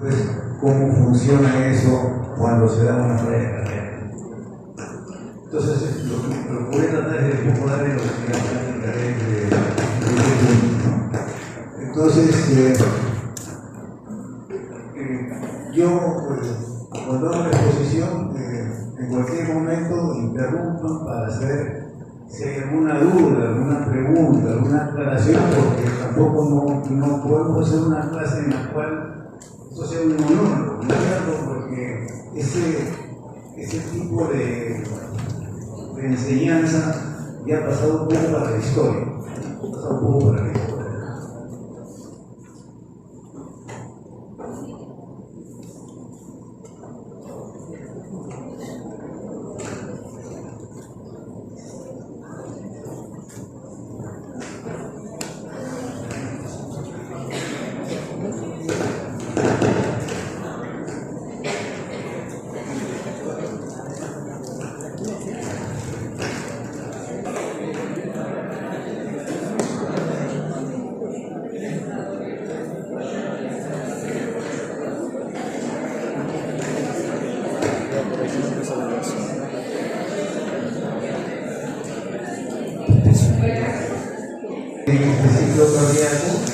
pues, cómo funciona eso cuando se da una falla cardíaca. Entonces, lo que voy a tratar es de poco darle lo que trataré de entonces, yo, cuando hago la exposición, en cualquier momento interrumpan para saber si hay alguna duda, alguna pregunta, alguna aclaración, porque tampoco no podemos hacer una clase en la cual esto sea un monólogo, porque ese tipo de enseñanza ya ha pasado un poco para la historia.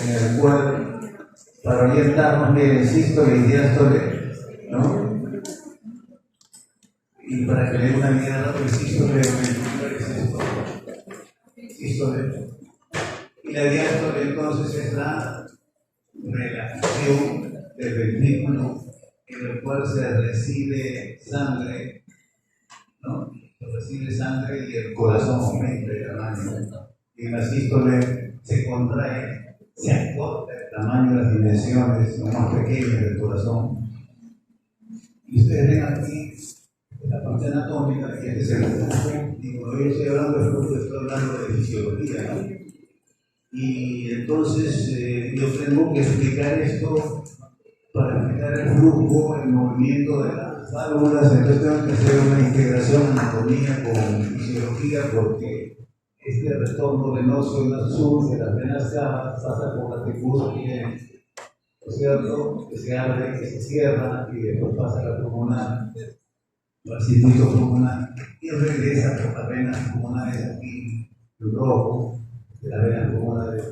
En el cual, para orientarnos de sístole y diástole, ¿no? Y para que le dé una idea del sístole sístole. Y la diástole entonces es la relajación del ventrículo en el cual se recibe sangre, ¿no? Se recibe sangre y el corazón aumenta de tamaño. Y en la sístole se contrae, se acorta el tamaño de las dimensiones más pequeñas del corazón. Y ustedes ven aquí la parte anatómica, que este es el flujo, y cuando yo estoy hablando de flujo, estoy hablando de fisiología, ¿no? Y entonces yo tengo que explicar esto para explicar el flujo, el movimiento de las válvulas. Entonces tengo que hacer una integración anatomía con fisiología, porque este retorno venoso en el sur de las venas cavas pasa por la tricuspide, ¿no es cierto? Que se abre, que se cierra y después pasa a la pulmonar, al circuito pulmonar, y regresa por las venas pulmonares aquí, el rojo de las venas pulmonares,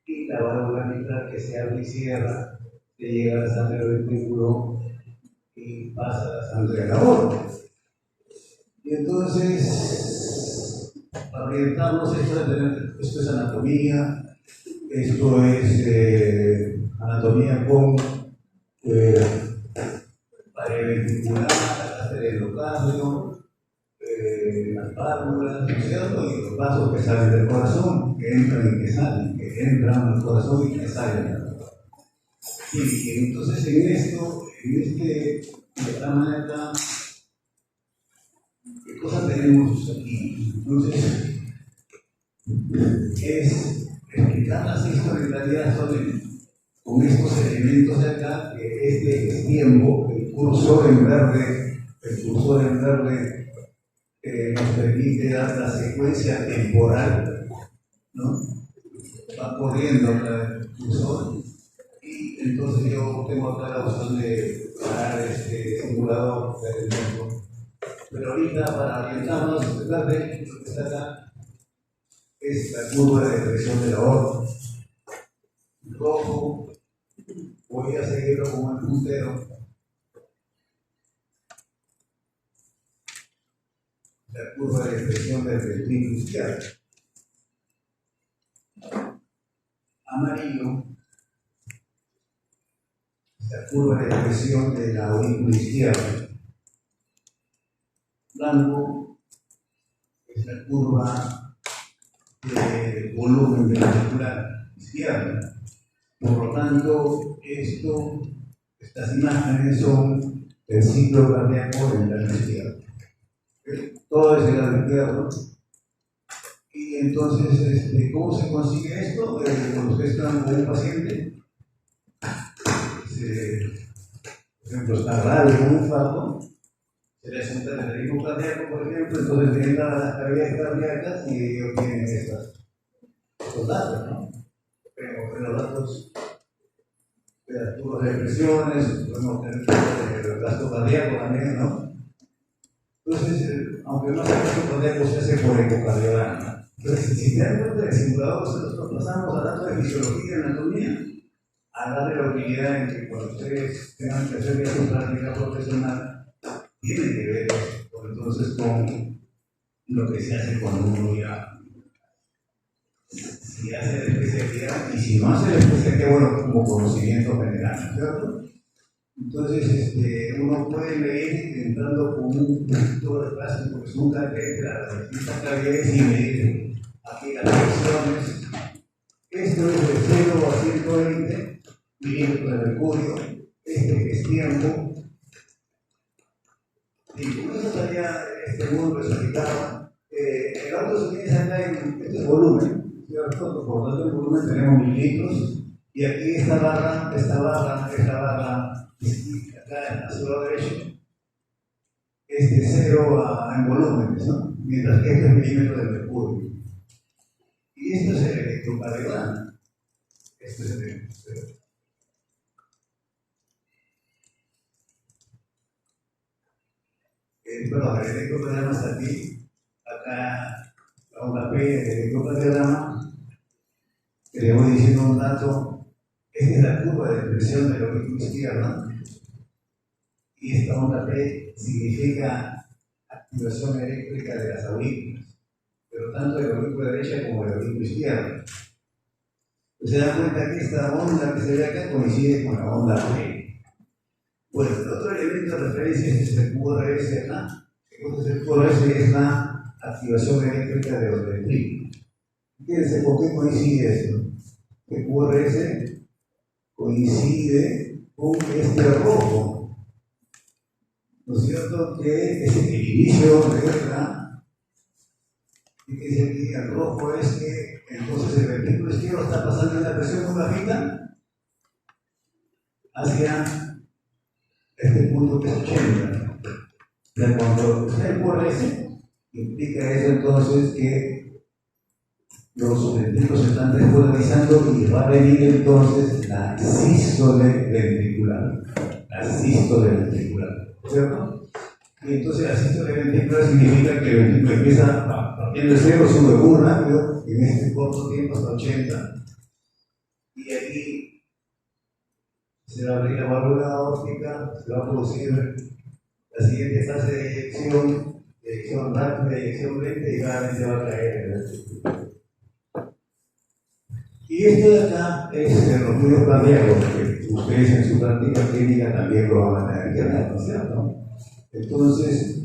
y la válvula mitral que se abre y cierra, que llega a la sangre del ventrículo y pasa a la sangre de la aorta. Y entonces, para orientarnos, esto es anatomía, esto es anatomía con pared ventricular, el endocardio, las válvulas, ¿no es cierto? Y los vasos que salen del corazón, que entran y que salen, que entran al corazón y que salen. Y entonces de esta manera, ¿qué cosa tenemos aquí? Entonces, es explicar las historias con estos elementos de acá, que este es tiempo, el cursor en verde nos permite dar la secuencia temporal, ¿no? Va corriendo el cursor, y entonces yo tengo acá la opción de parar este simulador del tiempo. Pero ahorita, para orientarnos, verde, lo que está acá es la curva de presión de la aorta. Rojo, voy a seguirlo como el puntero. La curva de presión del ventrículo izquierdo. Amarillo, la curva de presión de la aurícula izquierda. Blanco es la curva de volumen ventricular izquierdo. Por lo tanto, estas imágenes son el ciclo cardíaco del lado izquierdo. Todo es el lado izquierdo. Y entonces, ¿cómo se consigue esto? Cuando ustedes están con un paciente, por ejemplo, está raro con un infarto, se le hace un ritmo cardíaco, por ejemplo, entonces vienen las cavidades cardíacas y ellos tienen estos datos, ¿no? Pero los datos curvas de presiones, podemos tener el gasto cardíaco también, ¿no? Entonces, aunque no sea gasto cardíaco, se hace por ecocardiograma. Entonces, si te das cuenta del simulador, nosotros pasamos hablando de fisiología y anatomía, hablar de la utilidad en que cuando ustedes tengan que hacer su práctica profesional, tienen que ver entonces con lo que se hace cuando uno ya si hace la especialidad y si no hace la especialidad, bueno, como conocimiento general, ¿cierto? Entonces, uno puede leer entrando con un punto de clase, porque es un catéter de distintas calidades y medir aquí las presiones. Esto es de 0 a 120 milímetros de mercurio, que es tiempo. Y con eso estaría este mundo explicado. El auto se tiene acá en este volumen, ¿cierto? Por lo tanto, el volumen tenemos mililitros, y aquí esta barra, acá en la lado derecho, es de 0 en volúmenes, ¿no? Mientras que este es milímetro de mercurio. Y esto es el electrocardiograma. Esto es el perdón, el electrocardiograma está aquí. Acá, la onda P del electrocardiograma. Le voy diciendo un dato. Esta es la curva de presión del auriculo izquierdo. Y esta onda P significa activación eléctrica de las aurículas, pero tanto de la aurícula derecha como de la aurícula izquierda. Se dan cuenta que esta onda que se ve acá coincide con la onda P. Bueno, el otro elemento de referencia es el QRS acá. Entonces el QRS es la activación eléctrica de los ventrículos. Fíjense por qué coincide esto. El QRS coincide con este rojo, ¿no es cierto? Que es el inicio de esta. Y que dice aquí el rojo es que entonces el ventrículo izquierdo está pasando una presión muy bajita hacia este punto que es 80. De cuando está el QRS, implica eso entonces que los ventrículos se están despolarizando y va a venir entonces la sístole ventricular. La sístole ventricular, ¿cierto? Y entonces la sístole ventricular significa que el ventrículo empieza partiendo de 0, sube muy rápido, en este corto tiempo hasta 80. Y aquí se va a abrir la válvula aórtica, se va a producir la siguiente fase de eyección rápida, eyección lenta, y claramente va a caer el ventrículo. Y esto de acá es el ruido cardíaco, que ustedes en su práctica clínica también lo van a tener que ver, ¿no es cierto? Entonces,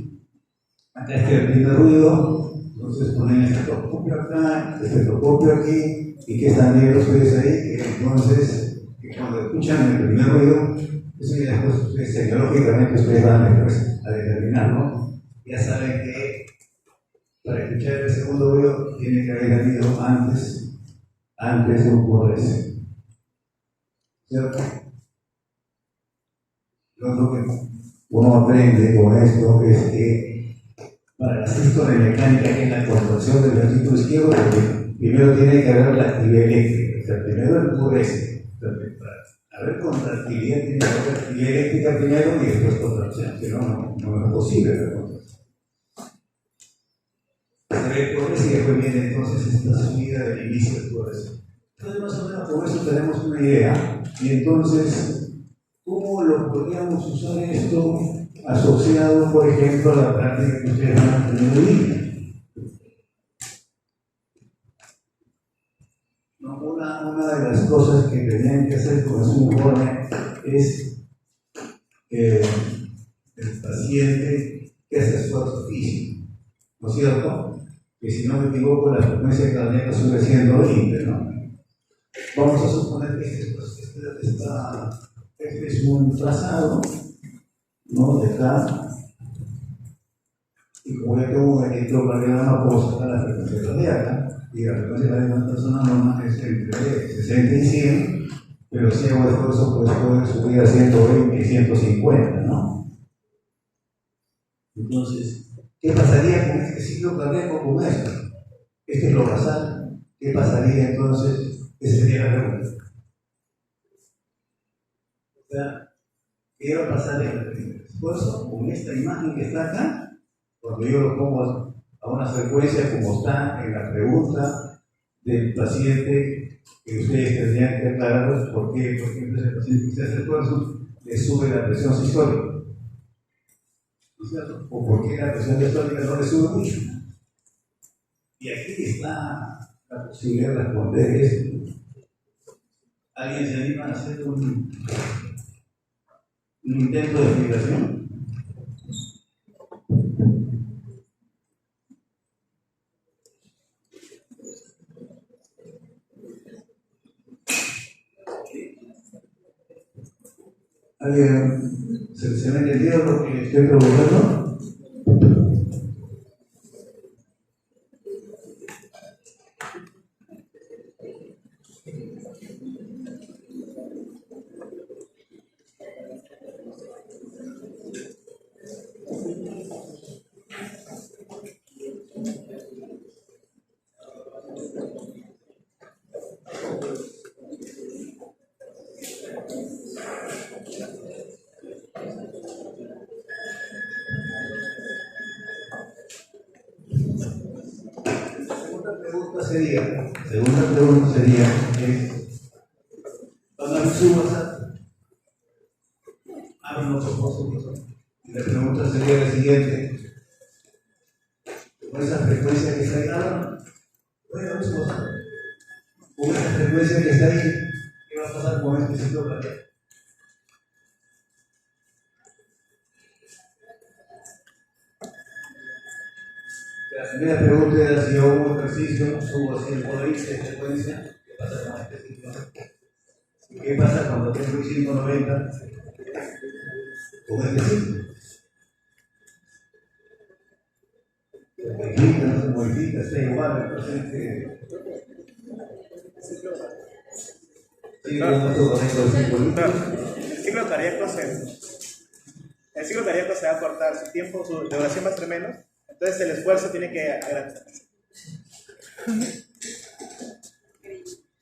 acá está el primer ruido, entonces ponen el estetoscopio acá, el estetoscopio aquí, y que están viendo ustedes ahí, que entonces, que cuando escuchan el primer ruido, eso ya después ustedes, semiológicamente, ustedes van después a determinar, ¿no? Ya saben que para escuchar el segundo ruido tiene que haber habido antes de un QRS, ¿cierto? Lo que uno aprende con esto es que para la sístole mecánica, que es la contracción del ventrículo izquierdo, primero tiene que haber la actividad eléctrica, o sea, primero el QRS. Para haber contractividad tiene que haber actividad eléctrica primero y después contracción, si no, no es posible la contracción. Se ve el QRS y después viene entonces esta subida del inicio del QRS. Entonces, más o menos con eso tenemos una idea. Y entonces, ¿cómo lo podríamos usar esto asociado, por ejemplo, a la práctica que ustedes van a tener hoy día? No, una de las cosas que tenían que hacer con ese informe es el paciente que hace esfuerzo físico, ¿no es cierto? Que si no me equivoco, la frecuencia cardíaca sube siendo 20, ¿no? Vamos a suponer que este es un trazado, ¿no? De acá, y como ya tengo un electrocardiograma, puedo sacar la frecuencia cardíaca, y la frecuencia cardíaca de una persona normal es entre 60 y 100, pero si hago esfuerzo, pues puede subir a 120 y 150, ¿no? Entonces, ¿qué pasaría con este ciclo cardíaco con esto? Este es lo basal. ¿Qué pasaría entonces? Esa sería la pregunta. O sea, ¿qué va a pasar en el esfuerzo con esta imagen que está acá? Cuando yo lo pongo a una frecuencia como está en la pregunta del paciente, que ustedes tendrían que aclarar por qué el paciente que se hace esfuerzo le sube la presión sistólica, ¿no es cierto? O por qué la presión sistólica no le sube mucho. Y aquí está la posibilidad de responder esto. ¿Alguien se anima a hacer un intento de explicación? ¿Alguien se me ha entendido lo que estoy preguntando? Segunda pregunta sería, cuando me subo y la pregunta sería la siguiente: con esa frecuencia que está ahí, con esa frecuencia que está ahí, ¿qué va a pasar con este ciclo plateado? La primera pregunta era si yo hago un ejercicio, subo así el poder de frecuencia, ¿qué pasa con este ciclo? ¿Y qué pasa cuando tengo 190 con este ciclo? ¿Se modifica, no se modifica? ¿Está igual el presente? El ciclo cardíaco se va a cortar, su tiempo, su duración va a ser menos, entonces el esfuerzo tiene que agrandar.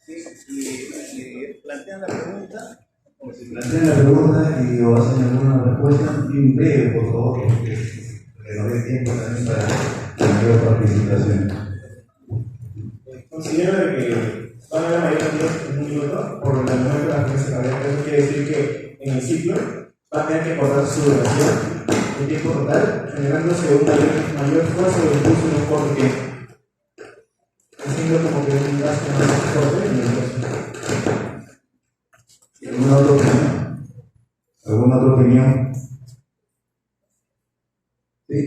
Si plantean la pregunta, o si plantean la pregunta y o hacen alguna respuesta, en breve, por favor, que nos dé tiempo también para mayor participación. Considero que van a haber mayor cantidad en un minuto por la aumento de la frecuencia cardíaca. Eso quiere decir que en el ciclo va a tener que cortar su duración en tiempo total, generándose un mayor esfuerzo de impulso en un corto tiempo, haciendo como que un gasto más corto en el esfuerzo. ¿Alguna otra opinión? ¿Alguna otra opinión? ¿Sí?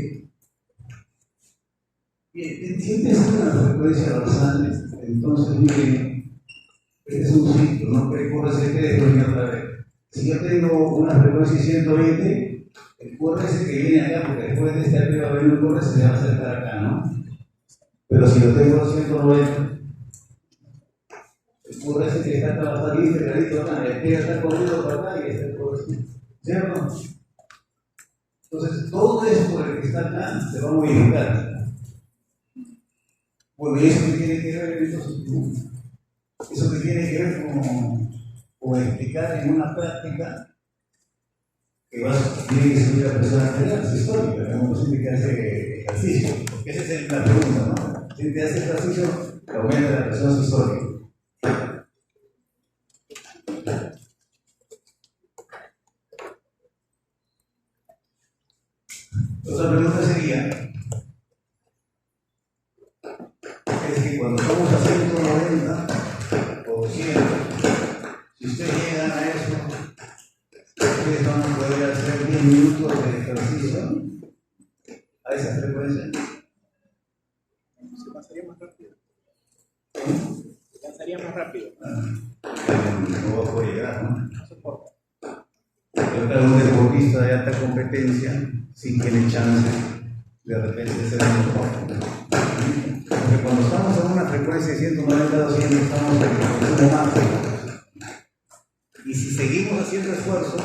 Bien, si esta es una frecuencia basal, entonces miren, este es un ciclo, ¿no? Que ocurre que después otra vez. Si yo tengo una frecuencia de 120, el QRS que viene acá, porque después de este arriba va a venir un QRS, se va a acercar acá, ¿no? Pero si lo tengo a 190, el QRS que está acá va a estar bien pegadito acá, el que está corriendo para acá y está el QRS, ¿cierto? Entonces, todo eso por el que está acá se va a modificar. Bueno, ¿y eso qué tiene que ver entonces? Eso que tiene que ver con explicar en una práctica que tiene que subir la presión arterial sistólica, que no siempre que hace ejercicio. Esa es la pregunta, ¿no? Si te hace ejercicio, te aumenta la presión sistólica. Otra pregunta sería, es que cuando estamos a 190 o 100, si ustedes llegan a eso, ustedes van a poder hacer 10 minutos de ejercicio a esa frecuencia. Se pasaría más rápido. Se cansaría más rápido. No va a poder llegar, ¿no? No soporta. Yo creo que un deportista de alta competencia sí tiene chance de repente de ser mejor. Porque cuando estamos en una frecuencia de 190 a 200, estamos en el consumo máximo. Y si seguimos haciendo esfuerzo,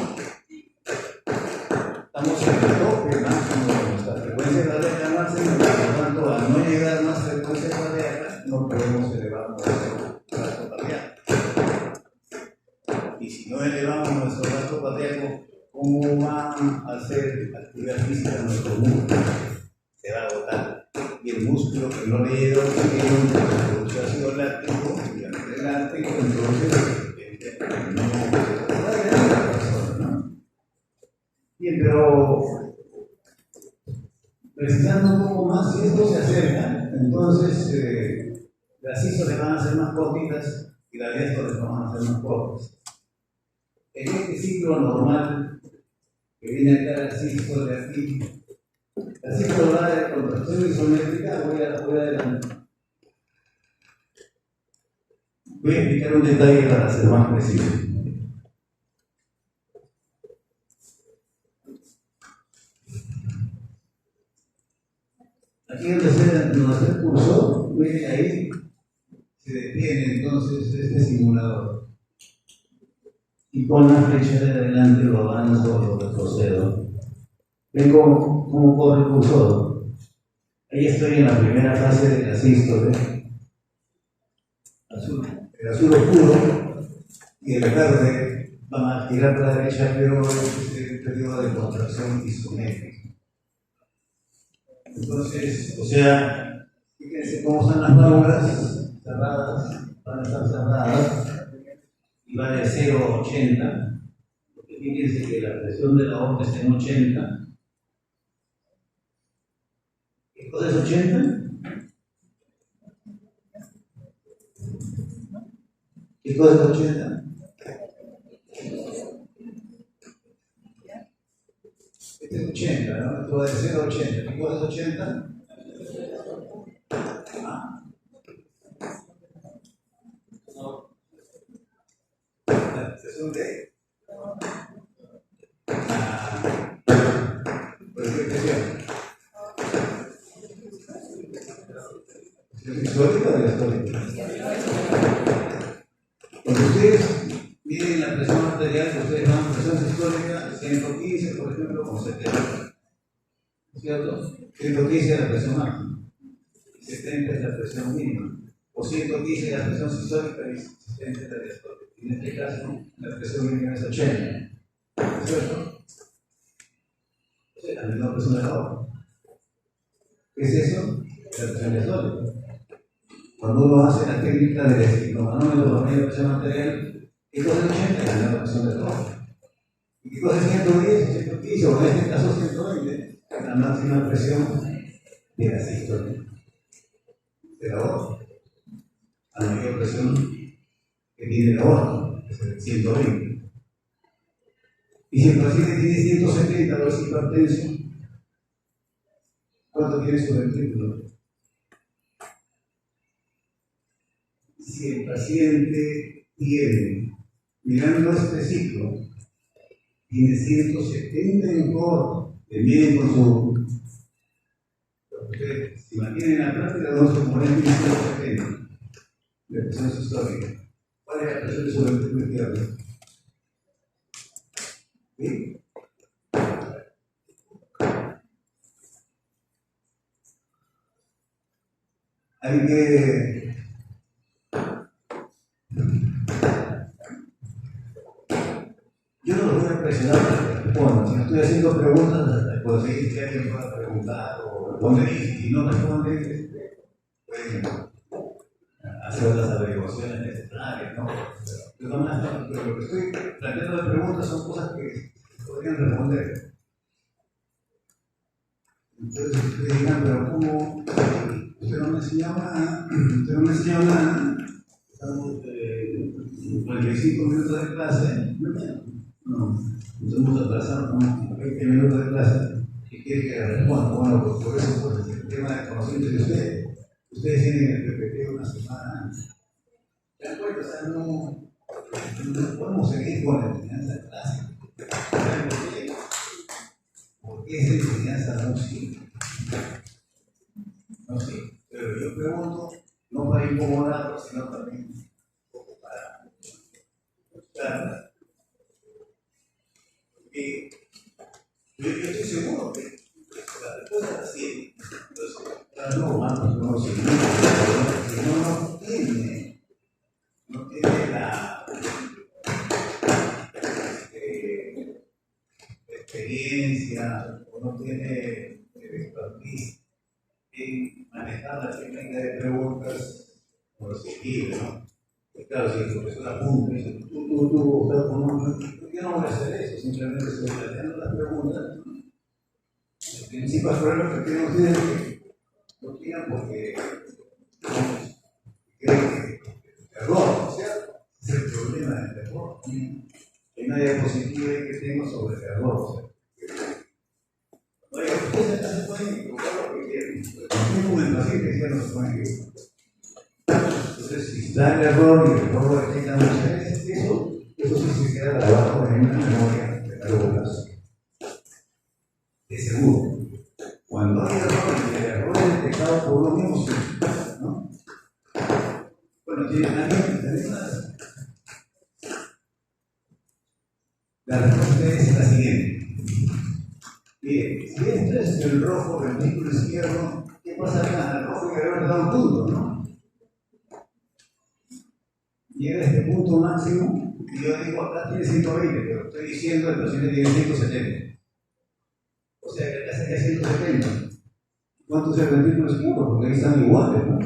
estamos en el tope máximo de nuestra frecuencia cardíaca máxima, por lo tanto, al no llegar a más frecuencia cardíaca, no podemos elevar nuestro gasto cardíaco. Y si no elevamos nuestro gasto cardíaco, ¿cómo van a hacer actividad física en nuestro músculo? Se va a agotar. Y el músculo que no le llega oxígeno, produce ácido láctico, y ácido láctico, entonces no va a llegar a la persona, ¿no? Bien, pero precisando un poco más, si esto se acerca, entonces las sístoles van a ser más cortitas y las diástoles van a ser más cortas. En este ciclo normal, que viene acá la sístole aquí, la sístole va de contracción isométrica, voy adelante. Voy a explicar un detalle para ser más preciso. Aquí donde se el cursor, miren ahí, se detiene entonces este simulador. Y con la flecha de adelante lo avanzo o lo retrocedo. Ven cómo corre el cursor. Ahí estoy en la primera fase de la sístole. El azul oscuro y el verde van a girar para la derecha, pero es el periodo de contracción isométrica. Entonces, o sea, fíjense cómo están las válvulas cerradas, van a estar cerradas y va de 0 a 80. Porque fíjense que la presión de la aorta está en 80. ¿Qué cosa es 80? ¿Qué cosa es 80? Este es 80, ¿no? Esto va de 0 a 80. ¿Qué cosa es 80? La presión de presión. ¿Es histórica o histórica? Cuando ustedes miren la presión arterial, ustedes van a presión sistólica 115, por ejemplo, con 70. ¿Cierto? 115 es la presión máxima, 70 es la presión mínima, o 115 es la presión sistólica y 70 es la diastólica. En este caso, la presión mínima es 80. ¿Cierto? O sea, la menor presión de la aorta. ¿Qué es eso? La presión diastólica. Cuando uno hace la técnica del estigmomanómetro por medio de presión arterial, ¿qué cosa es 80? Es la presión de la aorta. ¿Y qué cosa es 110 o 115 o en este caso 120? La máxima presión de la sístole de la aorta. A la mayor presión que tiene la aorta, es el 120. Y si el paciente tiene 170 o es hipertenso, ¿cuánto tiene su ventrículo? Si el paciente tiene, mirando este ciclo, tiene 170 en corto, le miden con su. Ustedes, si mantienen la práctica, vamos a poner 170 de presión sistólica. ¿Cuál es la presión de su ventrículo izquierdo? ¿Sí? Hay que. Yo no los voy a presionar para que respondan. Si no estoy haciendo preguntas, conseguir que alguien pueda preguntar o responder. Y si no responde, pueden hacer las averiguaciones necesarias, ¿no? Pero lo que estoy planteando de preguntas son cosas que podrían responder. Entonces ustedes digan, pero ¿cómo? Usted no me enseñó nada. Usted no me enseñó nada. Estamos 45 minutos de clase. No, nos hemos atrasado como 20 minutos de clase. ¿Qué quiere que responda? Bueno, pues por eso, por el tema de conocimiento de ustedes tienen el PPT una semana antes. ¿Se dan cuenta? O sea, no podemos seguir con la enseñanza clásica. ¿Saben por qué? Porque esa enseñanza no sirve. No sirve. Pero yo pregunto, no para incomodarlos, sino también para escucharla. Yo estoy seguro que la respuesta es así. Entonces, no, vamos, no, si no tiene la experiencia o no tiene expertise en manejar la técnica de preguntas por seguir, ¿no? Pues claro, si el profesor apunta y dice, tú, yo no voy a hacer eso, simplemente estoy planteando las preguntas. El principal problema que tienen ustedes es que lo tiran porque creen que error, ¿cierto? Es el problema del error. Hay una diapositiva que tengo sobre el error. Oye, ustedes acá se pueden equivocar lo que quieren. Como el paciente ya no se pueden equivocar. Entonces, si está el error y el error lo detecta muchas veces, eso sí se queda grabado en una memoria de largo plazo. De seguro. Cuando hay error y el error es detectado por uno mismo, ¿no? Bueno, tiene también una. La respuesta es la siguiente. Bien, si esto es el rojo ventrículo izquierdo, ¿qué pasa acá? El rojo que haber dado un punto, ¿no? Llega a este punto máximo y yo digo acá tiene 120, pero estoy diciendo el paciente tiene 170. O sea que acá sería 170. ¿Cuánto es el ventrículo izquierdo? Porque ahí están iguales, ¿no?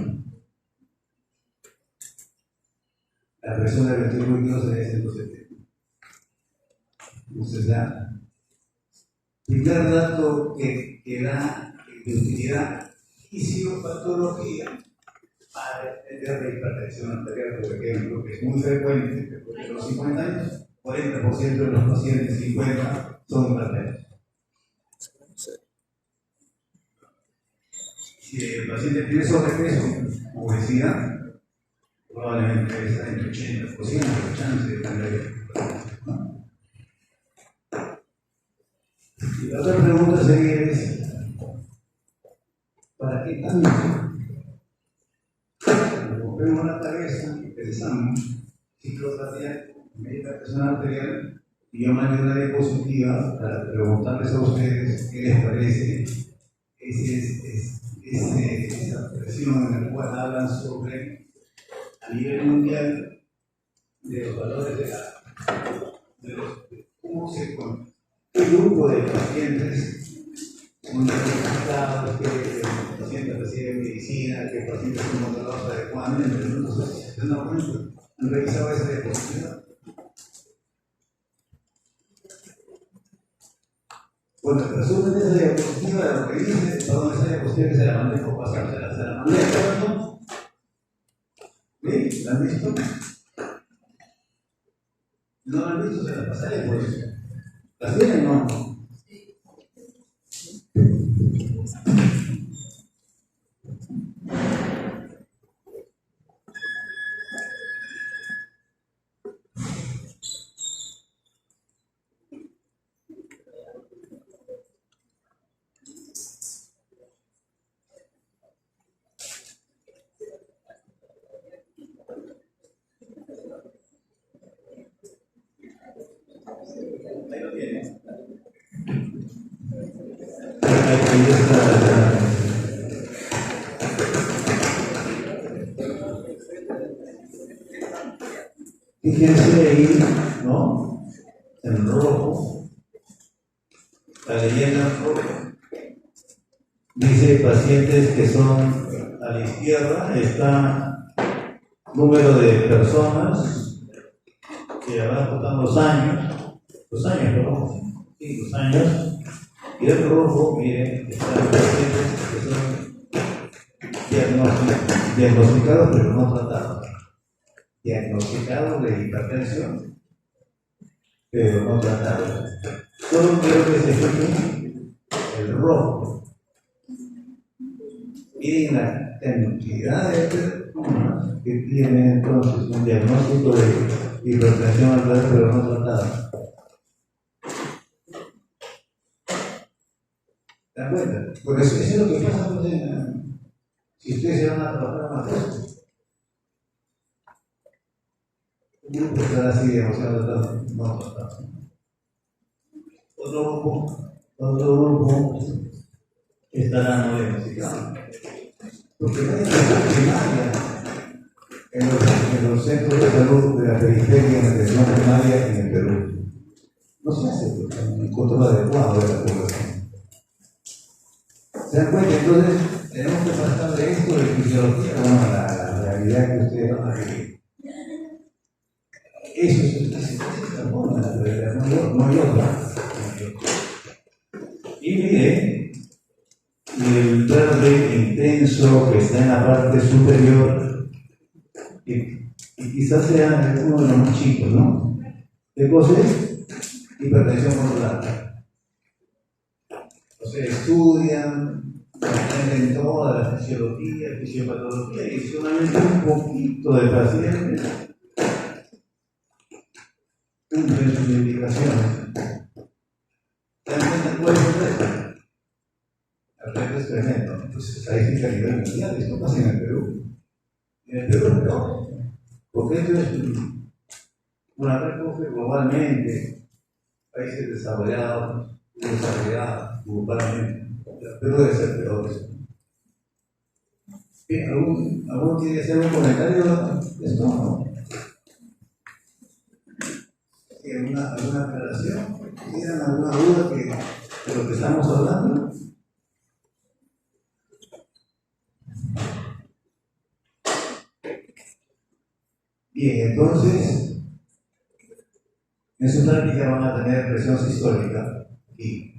La presión del ventrículo izquierdo sería 170. Entonces, primer dato que da de utilidad, fisiopatología para entender la hipertensión arterial, por ejemplo, que es muy frecuente, después de los 50 años, 40% de los pacientes 50 son hipertensos. Si el paciente tiene sobrepeso, obesidad, probablemente está en el 80% de chance de tener, ¿no? Y la otra pregunta sería ¿para qué tanto? Cuando vemos la cabeza y pensamos ciclo cardíaco, médica personal arterial, y yo mandé una diapositiva para preguntarles a ustedes qué les parece esa presión en la cual hablan sobre a nivel mundial de los valores de cómo se conoce. ¿Qué grupo de pacientes son diagnosticados? ¿Qué pacientes reciben medicina? ¿Qué pacientes son controlados adecuadamente? Entonces, ¿han revisado esa diapositiva? Bueno, el resumen de esa diapositiva de lo que dice, esa diapositiva que se la mandé por pasar, se la mandé, ¿no? ¿Sí? ¿La han visto? ¿No la han visto? Se la pasaré por eso. ¿Las tienen o no? Ahí lo tienen. Fíjense ahí, ¿no? En rojo, la leyenda en rojo dice pacientes que son a la izquierda, está número de personas que abajo están los años, ¿no? Sí, los años, y el rojo, miren, están pacientes que son diagnosticados pero no tratados. Diagnosticados de hipertensión, pero no tratados. Solo quiero que se fijen el rojo. Miren la cantidad de personas que tienen entonces un diagnóstico de hipertensión arterial, pero no tratada. ¿Se dan cuenta? Porque eso es lo que pasa si ustedes se van a trabajar más cosas. Un grupo estará así demasiado tratado, no tratado. Otro grupo estará no diagnosticado. Porque no hay atención primaria en los centros de salud de la periferia en atención primaria en el Perú. no se hace un control adecuado de la población. ¿Se dan cuenta? Entonces, tenemos que pasar de esto de fisiología a la realidad que ustedes van a vivir. Eso es la forma de la realidad, no hay otra. Y mire, el verde intenso que está en la parte superior, y quizás sea uno de los más chicos, ¿no? ¿Qué cosa es? Hipertensión controlada. Entonces estudian, aprenden toda la fisiología, fisiopatología y solamente un poquito de pacientes cumplen sus indicaciones. ¿Se dan cuenta cuál es el reto? El reto es tremendo. Entonces, estadística a nivel mundial, esto pasa en el Perú. En el Perú es peor, porque esto es una recoge globalmente, países desarrollados, globalmente. Pero debe ser peor eso. ¿Alguno quiere hacer un comentario de esto? ¿No? ¿Alguna aclaración? ¿Tienen alguna duda de lo que estamos hablando? Bien, entonces, en su práctica van a tener presión sistólica aquí.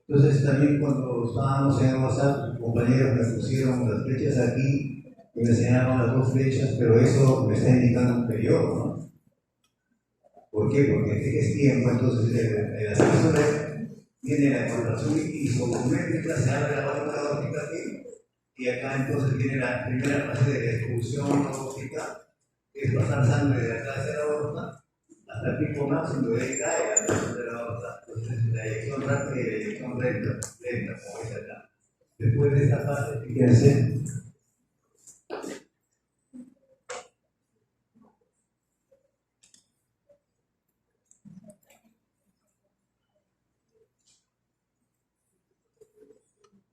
Entonces, también cuando estábamos en WhatsApp, compañeros me pusieron las flechas aquí y me enseñaron las dos flechas, pero eso me está indicando un periodo, ¿no? ¿Por qué? Porque es tiempo, entonces el asístole viene la contracción isovolumétrica, se abre la válvula aórtica aquí, y acá entonces viene la primera fase de la expulsión aórtica, que es pasar sangre de acá hacia la aorta hasta el pico máximo, de ahí cae la presión de la aorta. Entonces la eyección rápida y la eyección lenta, como es acá. Después de esta fase, fíjense.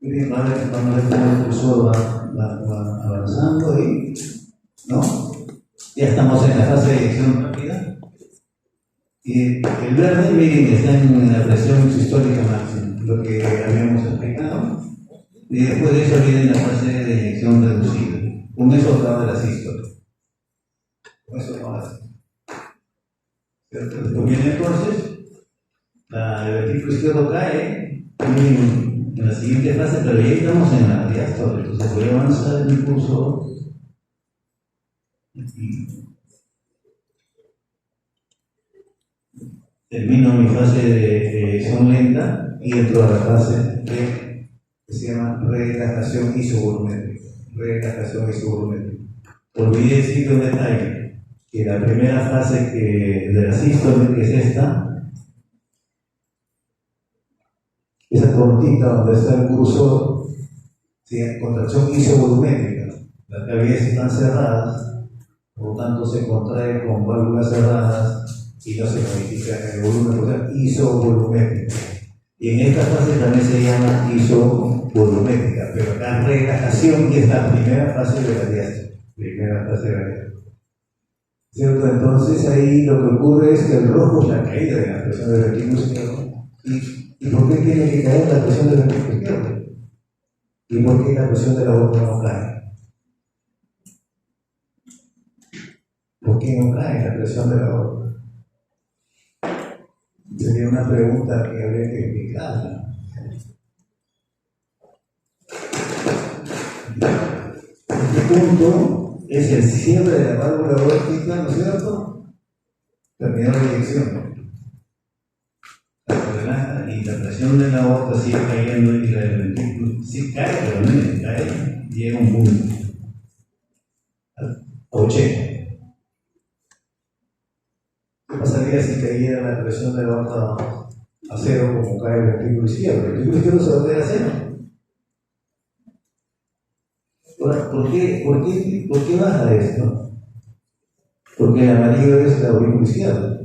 Miren, vamos a ver cómo el cursor va avanzando ahí, ¿no? Ya estamos en la fase de eyección rápida. Y el verde, miren, está en la presión sistólica máxima, lo que habíamos explicado. Y después de eso viene la fase de eyección reducida. Con eso acaba la sístole. Con eso no hace. Después viene entonces, el ventrículo izquierdo cae, en la siguiente fase, pero ya estamos en la diástole. Entonces voy a avanzar en mi curso. Termino mi fase de eyección lenta y entro a la fase que se llama relajación isovolumétrica. Relajación isovolumétrica. Olvidé decir un detalle, que la primera fase de la sístole, que es esa cortita donde está el cursor, ¿sí? Contracción isovolumétrica. Las cavidades están cerradas, por lo tanto se contrae con válvulas cerradas y no se modifica el volumen, o sea, isovolumétrica. Y en esta fase también se llama isovolumétrica, pero acá relajación y es la primera fase de la diástole. Primera fase de la diástole. ¿Cierto? Entonces ahí lo que ocurre es que el rojo es la caída de la presión del ventrículo izquierdo. ¿Y por qué tiene que caer la presión del ventrículo izquierdo? ¿Y por qué la presión de la aorta no cae? ¿Por qué no cae la presión de la aorta? Sería una pregunta que habría que explicarla. Este punto es el cierre de la válvula aórtica, ¿no es cierto? Terminó la eyección. Y la presión de la aorta sigue cayendo y la del ventrículo sí cae, pero no cae, llega a un punto. A 80. ¿Qué pasaría si cayera la presión de la aorta a cero como cae el ventrículo izquierdo? El ventrículo izquierdo se va a caer a cero. Ahora, ¿por qué baja esto? Porque el amarillo es la aurícula izquierda.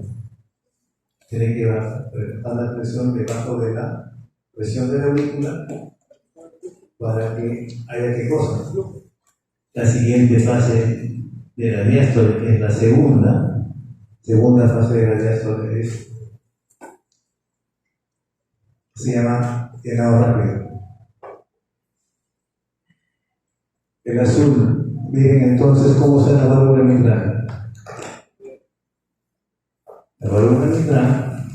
Tiene que bajar la presión debajo de la presión de la aurícula para que haya qué cosa. La siguiente fase de la diástole, que es la segunda fase de la diástole, es se llama llenado rápido. El azul, miren entonces cómo está la válvula mitral. La válvula mitral,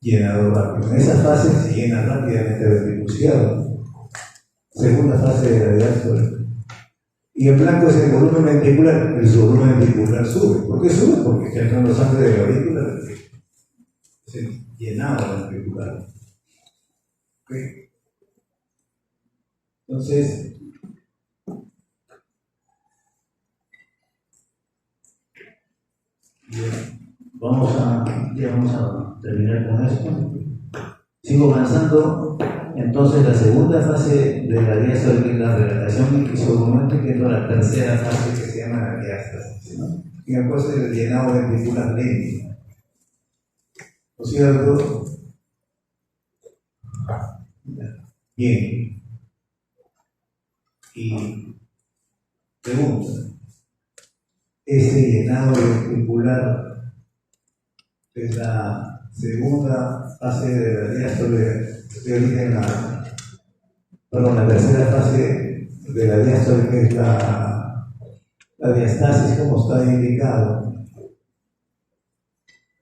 llenado rápido. En esa fase se llena rápidamente el ventrículo izquierdo. Segunda fase de la diástole. Y el blanco es el volumen ventricular. El volumen ventricular sube. ¿Por qué sube? Porque está entrando sangre de la aurícula. Es el llenado ventricular. ¿Okay? Entonces, bien, vamos a terminar con esto. Sigo avanzando. Entonces, la segunda fase de la diástole es la relatación y su momento que entra la tercera fase que se llama la diástasis, ¿no? Y después el llenado ventricular lento. ¿No es cierto? Bien. Y pregunta, ¿ese llenado ventricular es la segunda fase de la diástole de origen la tercera fase de la diástole, que es la diastasis, como está indicado,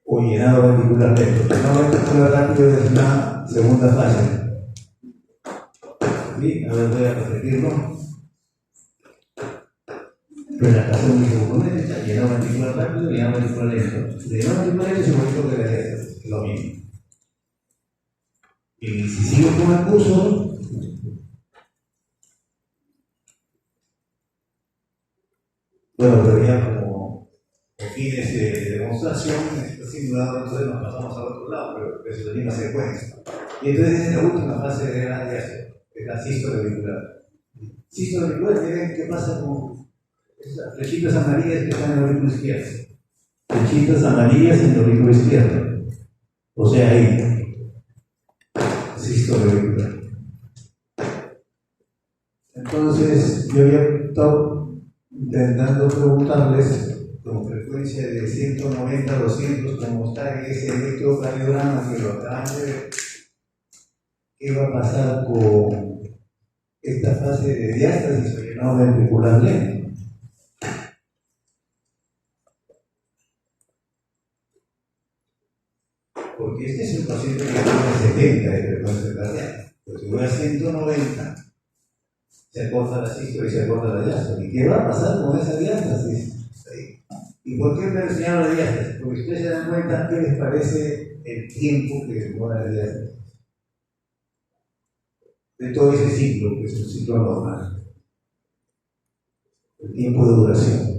o llenado ventricular lento? Llenado ventricular rápido es la segunda fase. ¿Sí? A ver, voy a repetirlo. Relatación microvolumétrica, llenado ventricular rápido, llenado ventricular lento. Llenado ventricular lento es el momento de la diástasis, lo mismo. Y si sigo con el curso, bueno, pero ya como fines de demostración, está simulado, entonces nos pasamos al otro lado, pero es la misma secuencia. Y entonces es la última fase de la diástole, es la sístole auricular. Sístole auricular, miren qué pasa con esas flechitas amarillas que están en el aurículo izquierdo. Flechitas amarillas en el aurículo izquierdo. O sea, ahí. Sístole auricular. Entonces, yo había estado intentando preguntarles con frecuencia de 190 a 200, como está en ese electrocardiograma que lo acaban de ver, ¿qué va a pasar con esta fase de diástasis o llenado ventricular lento? Porque este es un paciente que tiene 70 de frecuencia cardíaca, pero si voy a 190, se acorta la sístole y se acorta la diástasis. ¿Y qué va a pasar con esa diástasis? ¿Y por qué me enseñaron la diástasis? Porque ustedes se dan cuenta qué les parece el tiempo que demora la diástasis de todo ese ciclo, que es un ciclo normal, el tiempo de duración.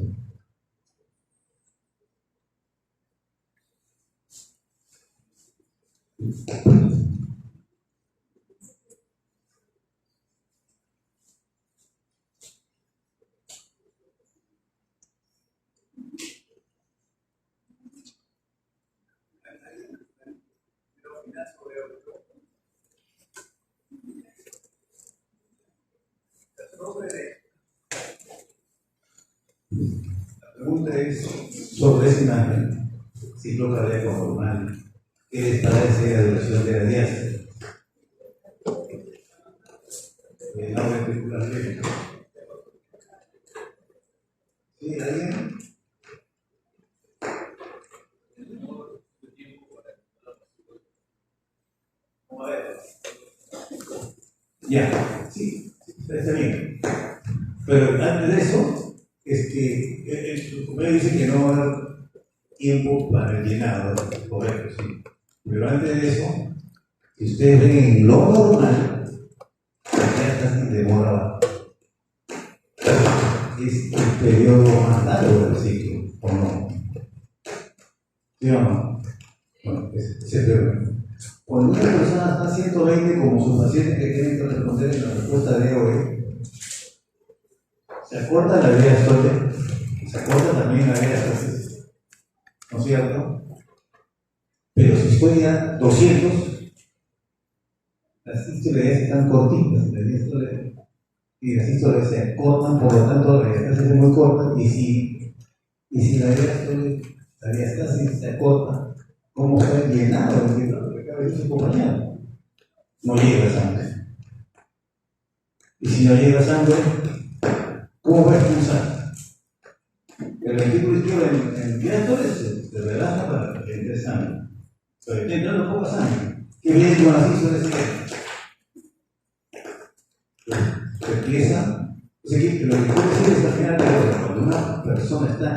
La pregunta es sobre esa imagen, ciclo cardíaco normal. ¿Qué les parece la duración de la diástasis? El lado ventricular lento. ¿Sí? ¿Alguien? Vamos a ver. Ya, sí, está bien. Pero antes de eso, es que el documento dice que no va a haber tiempo para el llenado, correcto, sí. Pero antes de eso, si ustedes ven en lo normal, ya está sin demora. Es el periodo más largo del ciclo, ¿o no? ¿Sí o no? Bueno, ese periodo. Cuando una persona está a 120, como sus pacientes que tienen que responder en la respuesta de hoy, se acorta la diástole, se acorta también la diástasis, ¿no es cierto? Pero si estoy a 200, las sístoles ya están cortitas, y las sístoles se acortan, por lo tanto la diástasis es muy corta, y si la diástasis se acorta, cómo está llenado el que acaba de decir su compañero. No llega sangre. Y si no llega sangre, ¿cómo va a expulsar? El ventículo izquierdo en diástole se relaja para que entre sangre. Pero está entrando poca sangre. ¿Qué viene con las hizo decir? Se empieza. O sea, que lo que quiero decir es que al final de todo, cuando una persona está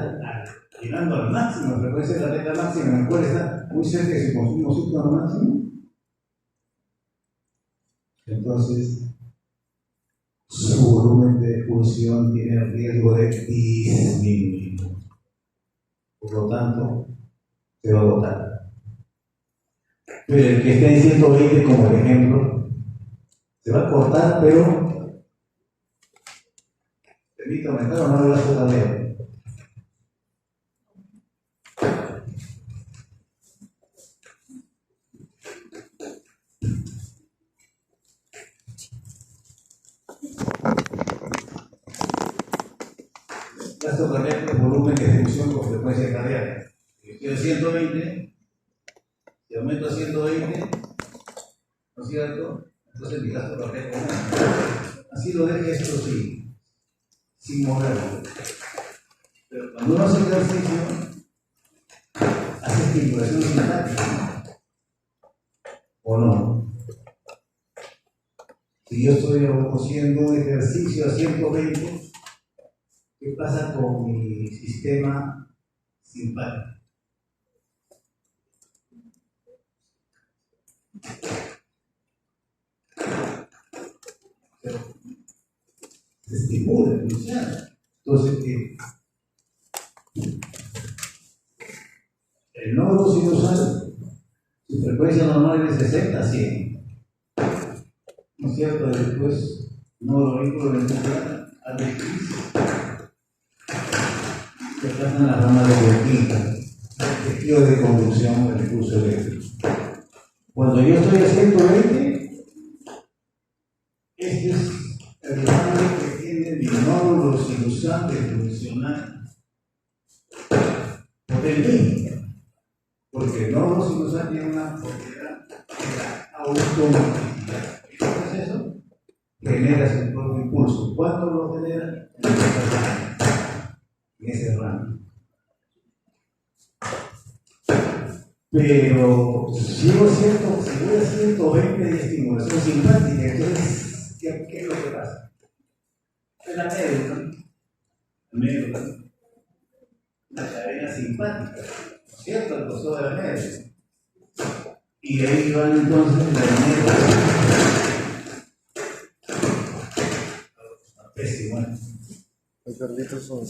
llegando al máximo, la frecuencia de la beta máxima, en el cual está muy cerca de su consumo súper máximo, entonces su volumen de expulsión tiene el riesgo de disminuir. Por lo tanto, se va a agotar. Pero el que esté en 120 como ejemplo, se va a cortar, pero permite aumentar o no le va a soltar. Gasto cardíaco es volumen de ejecución con frecuencia cardíaca. Si estoy en 120, si aumento a 120, ¿no es cierto? Entonces mi gasto cardíaco aumenta. Así lo deje esto sí, sin moverlo. Pero cuando uno hace ejercicio, hace estimulación simpática, ¿o no? Si yo estoy haciendo un ejercicio a 120, ¿qué pasa con mi sistema simpático? Se estimula, funciona. Entonces, el nódulo sinusal, su frecuencia normal es de 60 a 100. ¿No es cierto? Después, nódulo vínculo ventricular, al se pasan las ramas de Purkinje, el tejido de conducción del impulso eléctrico. Cuando yo estoy a 120, este es el rango que tiene mi nódulo sinusal de funcionar por el mismo. Porque el nódulo sinusal tiene una propiedad de la automaticidad. ¿Qué es eso? Genera su propio impulso. ¿Cuánto lo genera? En ese rango. Pero si voy a 120 de estimulación simpática, entonces, ¿qué es lo que pasa? Es la médula, la cadena simpática, ¿no es cierto? El costado de la médula. Y ahí van entonces la médula. Pésimo, ¿eh? El Carlitos son.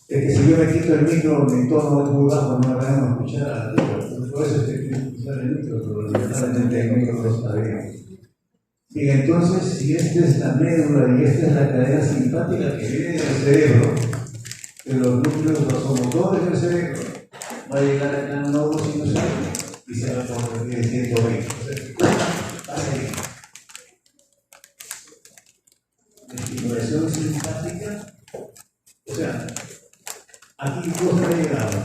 Es que si yo me quito el micro, mi tono es muy bajo, no me van a escuchar a la língua. Por eso es que quiero escuchar el micro, pero lamentablemente el micro no está bien. Y entonces, si esta es la médula y esta es la cadena simpática que viene del cerebro, de los núcleos vasomotores del cerebro, va a llegar acá al nódulo sinusal y se va a convertir en 120. O sea, ¿qué cosa pasa ahí? La estimulación simpática, o sea, aquí cosa ha llegado.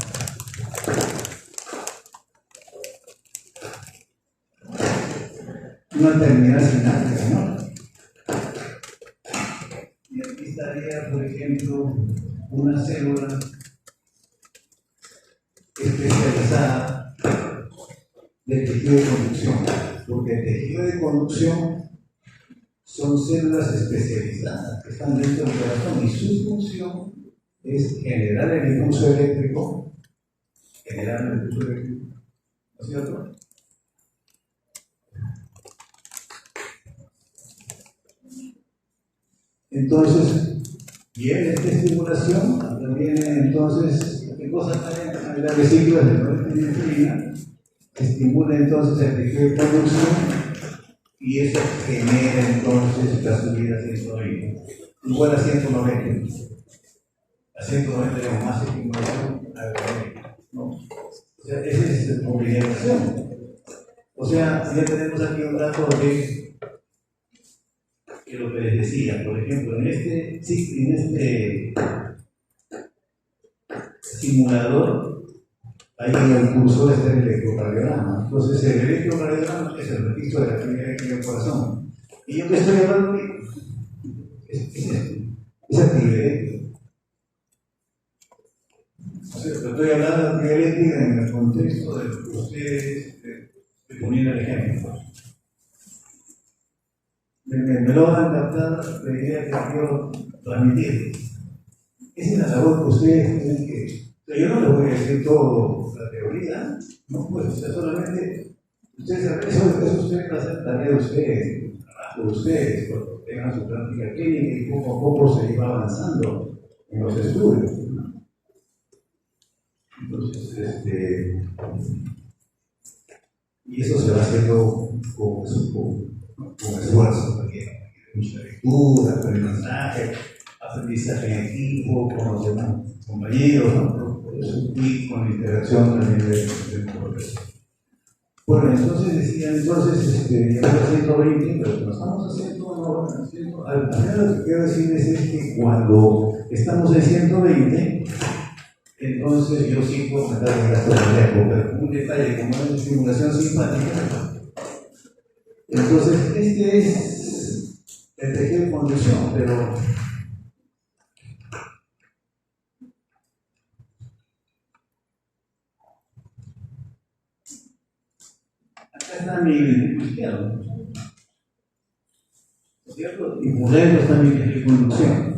Una terminal sináptica, ¿no? Y aquí estaría, por ejemplo, una célula especializada del tejido de conducción, porque el tejido de conducción son células especializadas que están dentro del corazón y su función es generar el impulso eléctrico, ¿no es cierto? Entonces, viene esta estimulación, también entonces, ¿qué cosa está en la vesícula de la epinefrina? Estimula entonces el tejido de conducción y eso genera entonces la subida a 120, igual a 190. A 190 tenemos más estimulación a 90, ¿no? O sea, esa es la obligación. O sea, ya tenemos aquí un dato de que lo que les decía, por ejemplo, en este simulador ahí en el curso está el electrocardiograma. Entonces, el electrocardiograma es el registro de la actividad del corazón. Y yo que estoy hablando es actividad eléctrica. O sea, estoy hablando de actividad eléctrica en el contexto de lo que ustedes poniendo el ejemplo. Me logran captar la idea que quiero transmitir. Esa es la labor que ustedes tienen que. O sea, yo no les voy a decir todo la teoría, no, pues, o sea, solamente eso ustedes va a hacer tarea de ustedes, el trabajo de ustedes, cuando tengan su práctica clínica y poco a poco se va avanzando en los estudios, ¿no? Entonces, y eso se va haciendo con esfuerzo también, mucha lectura, aprendizaje en equipo, con los demás compañeros, ¿no? Y con la interacción también del profesor. Bueno, entonces decía, llegamos a 120, pero lo estamos haciendo, al final lo que quiero decirles es que cuando estamos en 120, entonces yo sí puedo meter el gasto cardíaco, pero un detalle como es la estimulación simpática, entonces este es el tejido de conducción, pero acá está mi ventrículo izquierdo, ¿no es cierto? Y por dentro está mi tejido de conducción.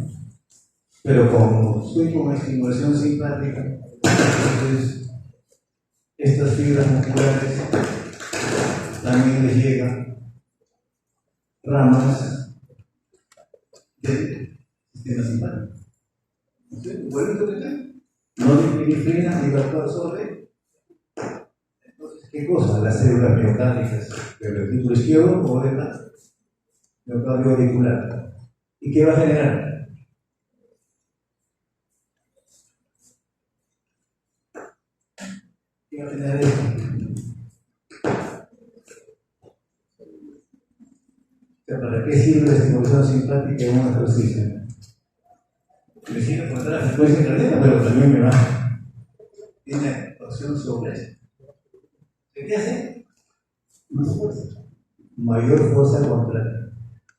Pero como estoy con estimulación simpática, entonces estas fibras musculares también les llegan ramas del sistema simpático. ¿Vuelvo a acá? No disciplina ni vasoabsorbe. Entonces, ¿qué cosa? Las células miocárdicas del ventrículo izquierdo o de la miocardio auricular. ¿Y qué va a generar? ¿Qué va a generar esto? ¿Para qué sirve la estimulación simpática en un ejercicio? Me sirve para la frecuencia cardíaca, pero también me baja. Tiene acción sobre eso. ¿Qué hace? Más fuerza. Mayor fuerza contraria.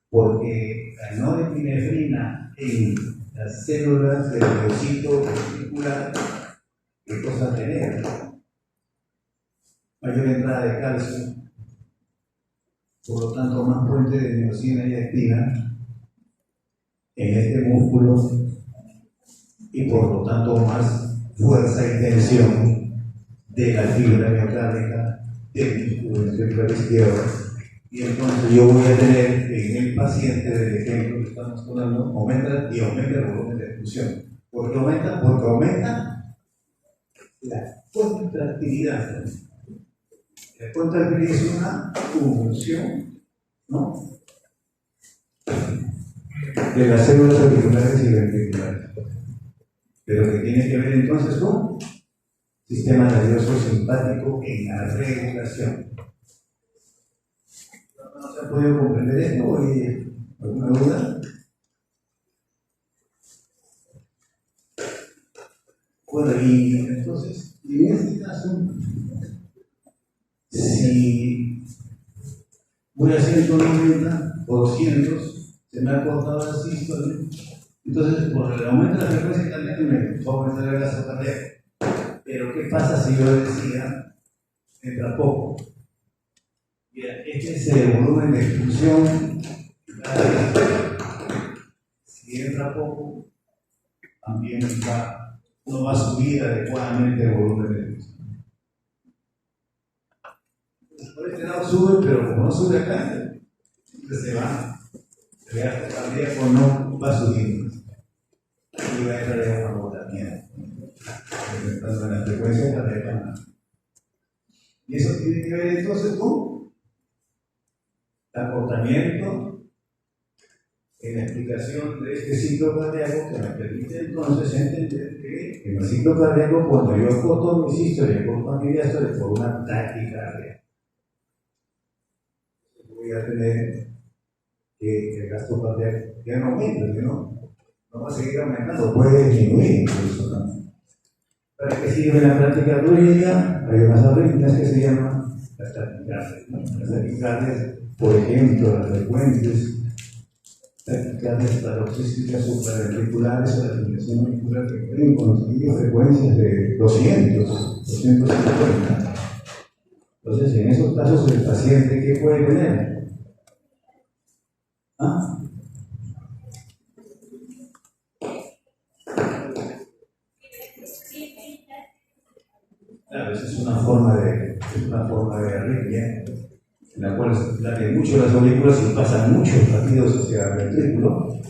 Porque la norepinefrina en las células del miocito ventricular, ¿qué cosa genera? Mayor entrada de calcio. Por lo tanto, más fuente de miocina y actina en este músculo y por lo tanto más fuerza y tensión de la fibra miocárdica del músculo ventricular izquierdo. Y entonces yo voy a tener en el paciente del ejemplo que estamos hablando, aumenta el volumen de expulsión. ¿Por qué aumenta? Porque aumenta la contractilidad. La contractilidad es una función, ¿no?, de las células auriculares y ventriculares, pero que tiene que ver entonces con sistema nervioso simpático en la regulación. ¿No se ha podido comprender esto? ¿O hay alguna duda? Bueno, y entonces, en este caso, si voy a 190 o 200, se me ha cortado la sístole, entonces por el aumento de la frecuencia cardíaca me va a aumentar el gasto cardíaco. Pero ¿qué pasa si yo decía, entra poco? Bien, este es el volumen de expulsión. Si entra poco, también no va a subir adecuadamente el volumen de expulsión. Por este lado sube, pero como no sube acá, entonces se va. El gasto cardíaco no va subiendo. Y va a entrar en una agotamiento. Aumentando la frecuencia cardíaca. Y eso tiene que ver entonces con el acotamiento en la explicación de este ciclo cardíaco que me permite entonces entender que en el ciclo cardíaco, cuando yo acoto mi sístole y acoto mi diástole por una taquicardia, voy a tener que el gasto cardíaco ya no aumenta, que no va a seguir aumentando, puede disminuir incluso, ¿no? ¿Para qué sirve la práctica clínica? Hay unas arritmias que se llaman las taquicardias, ¿no? Las taquicardias, por ejemplo, las frecuentes taquicardias paroxísticas supraventriculares o la fibrilación auricular que pueden conseguir frecuencias de 200, 250. Entonces, en esos casos, el paciente, ¿qué puede tener? ¿Ah? Claro, esa es una forma de arritmia en la cual se late mucho las aurículas y pasan muchos latidos hacia el ventrículo.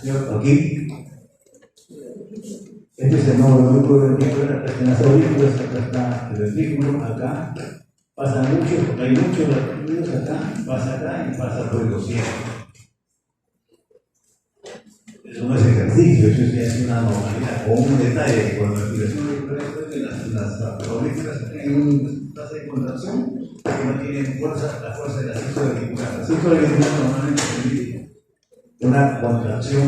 ¿Cierto? Aquí, este es el nodo ventricular, acá están las aurículas, acá está el ventrículo, acá pasan muchos, porque hay muchos latidos acá y pasa por el 200. Eso no es ejercicio, eso es una normalidad, o un detalle, que cuando la respiración auricular las aurículas tienen un tasa de contracción que no tienen la fuerza de la sistoauricular. La sistoauricular normalmente se una contracción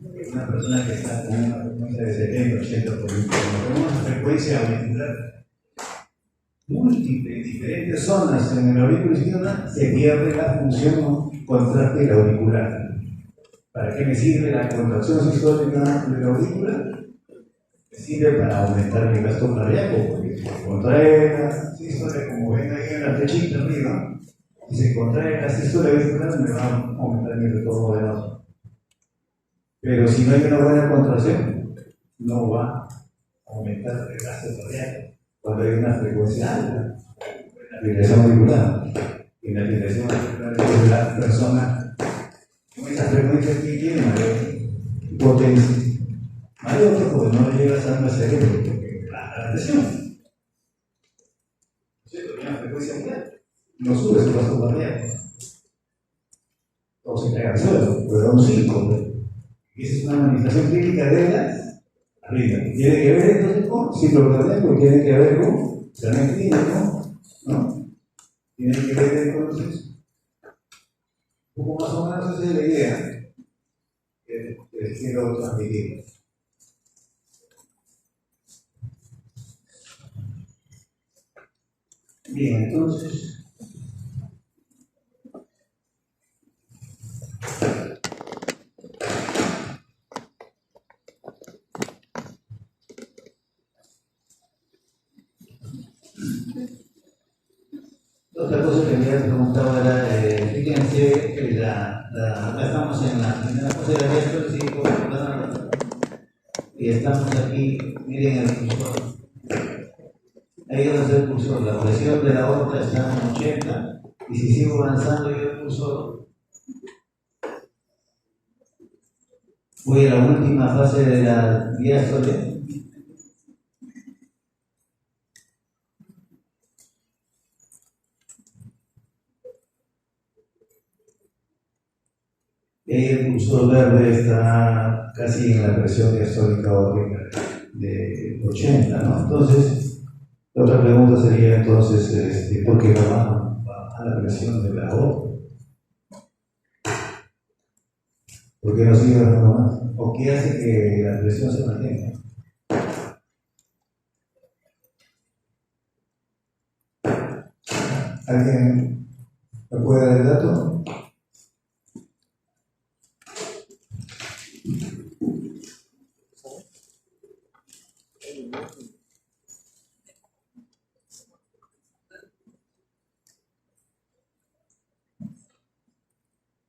de una persona que está con una frecuencia de 70, 80 por minuto. Cuando tenemos una frecuencia auricular múltiple, en diferentes zonas en el aurículo izquierda, se pierde la función contráctil auricular. ¿Para qué me sirve la contracción sistólica de la aurícula? Me sirve para aumentar mi gasto cardíaco, porque si se contrae la sístole, como ven ahí en la flechita arriba, si se contrae la sístole auricular, me va a aumentar mi retorno venoso. Pero si no hay una buena contracción, no va a aumentar el gasto cardíaco. Cuando hay una frecuencia alta, la fibrilación auricular. Y la fibrilación auricular es la persona con esa frecuencia que tiene mayor potencia. Mayor porque no le llega sangre al cerebro, porque baja la presión. ¿Cierto? Tiene una frecuencia muy alta. No sube su gasto cardíaco. O se cae al suelo, pero da un 5. Y esa es una manifestación clínica de las arritmias. Tiene que ver entonces con ciclo cardíaco, tiene que ver con examen clínico, ¿no? Tiene que ver entonces. Un poco más o menos esa es la idea que les quiero transmitir. Bien, entonces. Otra cosa que me había preguntado era, fíjense que acá estamos en la primera fase de la diástole, y estamos aquí, miren el cursor. Ahí donde está el cursor, la presión de la aorta está en 80, y si sigo avanzando yo el cursor, voy a la última fase de la diástole. El cursor verde está casi en la presión diastólica aórtica de 80, ¿no? Entonces, la otra pregunta sería entonces, ¿por qué va a la presión de la aorta? ¿Por qué no sigue bajando más? ¿O qué hace que la presión se mantenga? ¿Alguien me puede dar el dato?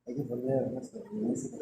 Hay que poner música.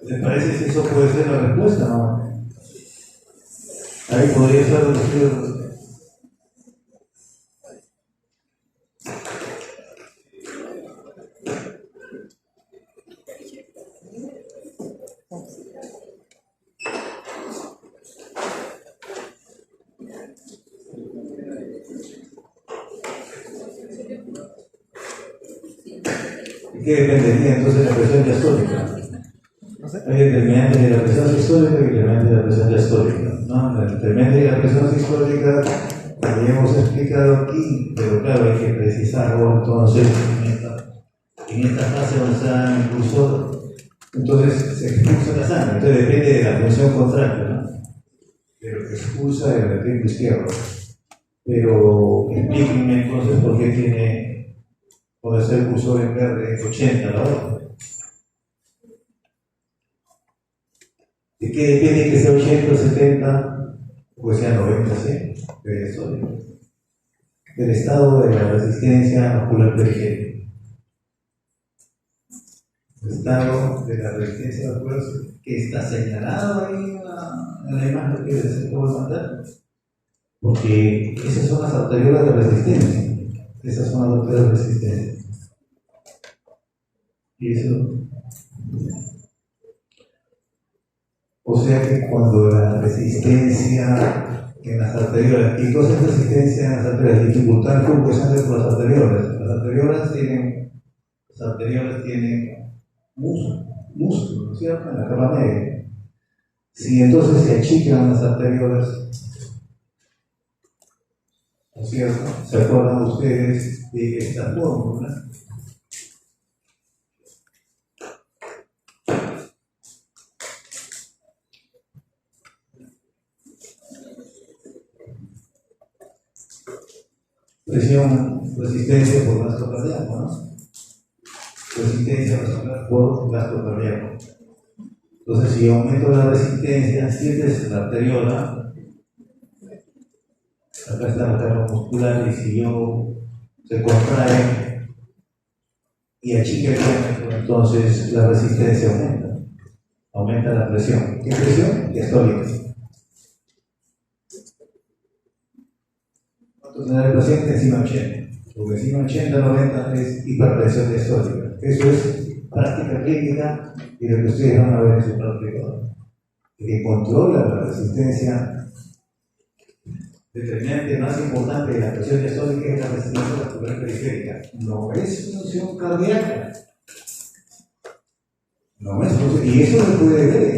¿Les parece si eso puede ser la respuesta? ¿No? Ahí podría estar reducido. qué dependería entonces de la presión diastólica? No sé. Hay determinantes de la presión sistólica y determinantes de la presión diastólica, ¿no? La determinante de la presión sistólica ya hemos explicado aquí, pero claro, hay que precisarlo entonces en esta fase donde está el impulsor. Entonces se expulsa la sangre, entonces depende de la función contraria, ¿no? De lo que expulsa el ventriculo izquierdo. Pero explíquenme entonces por qué tiene, puede ser el cursor en verde 80 la hora. ¿De qué depende que sea 80 o 70? Pues sea 90, 100, de eso, del estado de la resistencia muscular periférica. El estado de la resistencia muscular que está señalado ahí en la imagen que les acabo de mandar. Porque esas son las arteriolas de resistencia. Esas son las arteriolas de resistencia. Y eso. O sea que cuando la resistencia en las arteriolas, y cosa es resistencia en las arteriolas, dificultad el flujo de sangre por las arteriolas. Las arteriolas tienen músculo, ¿no es cierto? En la capa media. Si entonces se achican las arteriolas, ¿no es cierto? ¿Se acuerdan ustedes de esta fórmula? Resistencia por gasto cardíaco, ¿no? Resistencia por gasto cardíaco. Entonces, si aumento la resistencia, sientes la arteriola, acá está la capa muscular, y si yo se contrae y achica el diámetro, entonces la resistencia aumenta la presión. ¿Qué presión? Diastólica. Tener el paciente encima de 80, porque encima de 80, 90 es hipertensión diastólica. Eso es práctica clínica y lo que ustedes van a ver en su práctica. El que controla la resistencia determinante más importante de la presión diastólica es la resistencia vascular periférica. No es función cardíaca. No es función, y eso se puede ver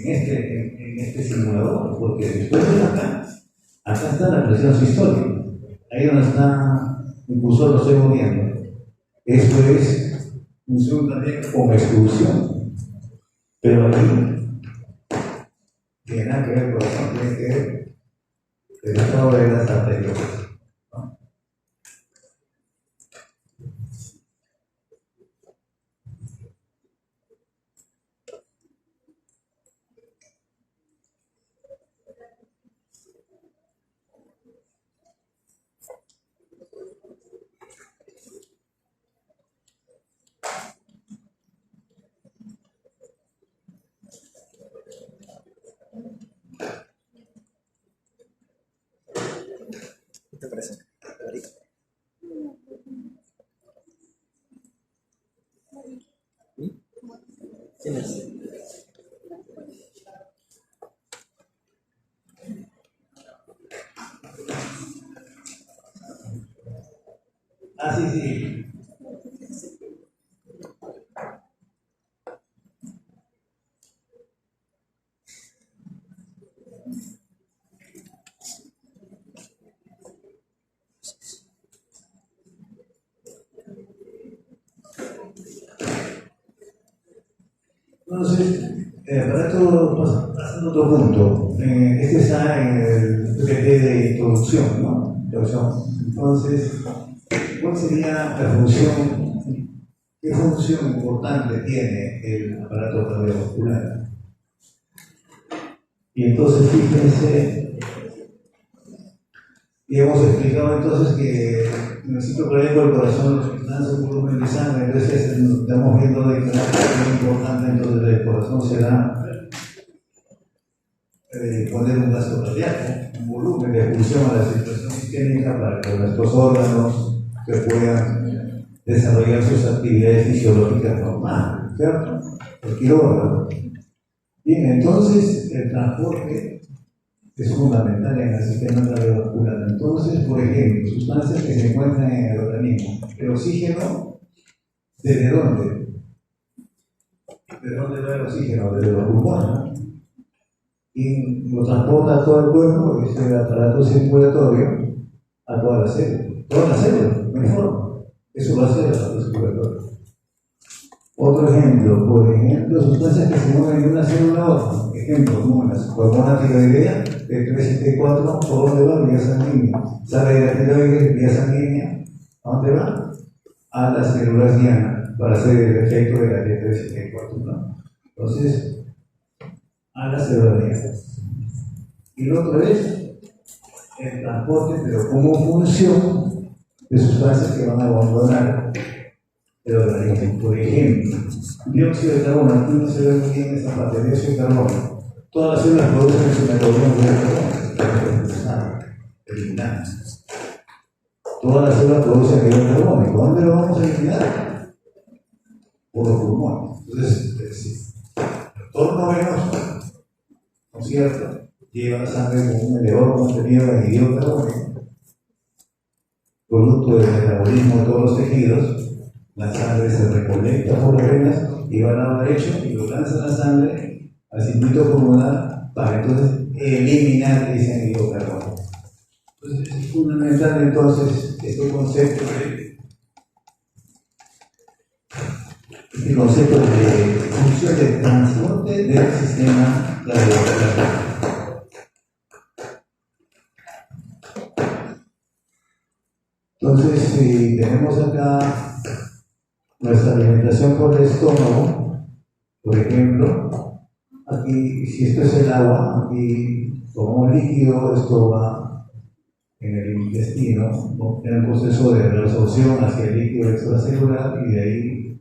en este simulador, porque después de acá está la presión sistólica. Ahí donde está el cursor lo estoy moviendo. Esto es función cardíaca como exclusión. Pero aquí tiene nada que ver con eso, tiene que ver el estado de las arterias, ¿no? ¿Qué te parece? ¿Quién es? Ah, sí, sí. Entonces, para esto pasando a otro punto, este está en el PPT de introducción, ¿no? Entonces, ¿cuál sería la función, qué función importante tiene el aparato cardiovascular? Y entonces, fíjense, y hemos explicado entonces que en el ciclo cardíaco del corazón lanza un volumen de sangre, entonces estamos viendo de que la función importante entonces del corazón será poner un gasto cardíaco, un volumen de expulsión a la circulación isquémica para que nuestros órganos se puedan desarrollar sus actividades fisiológicas normales, ¿cierto? Cualquier órgano. Bien, entonces el transporte es fundamental en el sistema cardiovascular. Entonces, por ejemplo, sustancias que se encuentran en el organismo. El oxígeno ¿Desde dónde? ¿De dónde va el oxígeno? Desde los pulmones, ¿no? Y lo transporta a todo el cuerpo, este aparato circulatorio, a todas las células. Todas las células, no hay forma. Eso va a ser el aparato circulatorio. Otro ejemplo, por ejemplo, sustancias que se mueven de una célula a otra. Ejemplo, como las hormonas tiroideas, T3, T4, ¿por dónde va? Vía sanguínea. Sale de la tiroides, vía sanguínea. ¿A dónde va? A las células diana, para hacer el efecto de la T3 y T4, ¿no? Entonces, a las células diana. Y lo otro es el transporte, pero como función de sustancias que van a abandonar el organismo. Por ejemplo, dióxido de carbono, aquí no se ve muy bien esta parte, dióxido de carbono. Todas las células producen su metabolismo de carbono, eliminando. Todas las células producen el carbono. ¿Dónde lo vamos a eliminar? Por los pulmones. Entonces, el torno venoso, ¿no es cierto? Lleva sangre con un elevado contenido de anhídrido carbónico, producto del metabolismo de todos los tejidos. La sangre se recolecta por las venas y va al lado derecho y lo lanza la sangre al circuito pulmonar para entonces eliminar ese anhídrido carbónico. Entonces es fundamental entonces este concepto de función de transporte del sistema cardiovascular. Entonces, si tenemos acá nuestra alimentación por el estómago, por ejemplo, aquí, si esto es el agua, aquí tomamos líquido, esto va en el intestino, ¿no? En el proceso de reabsorción hacia el líquido extracelular y de ahí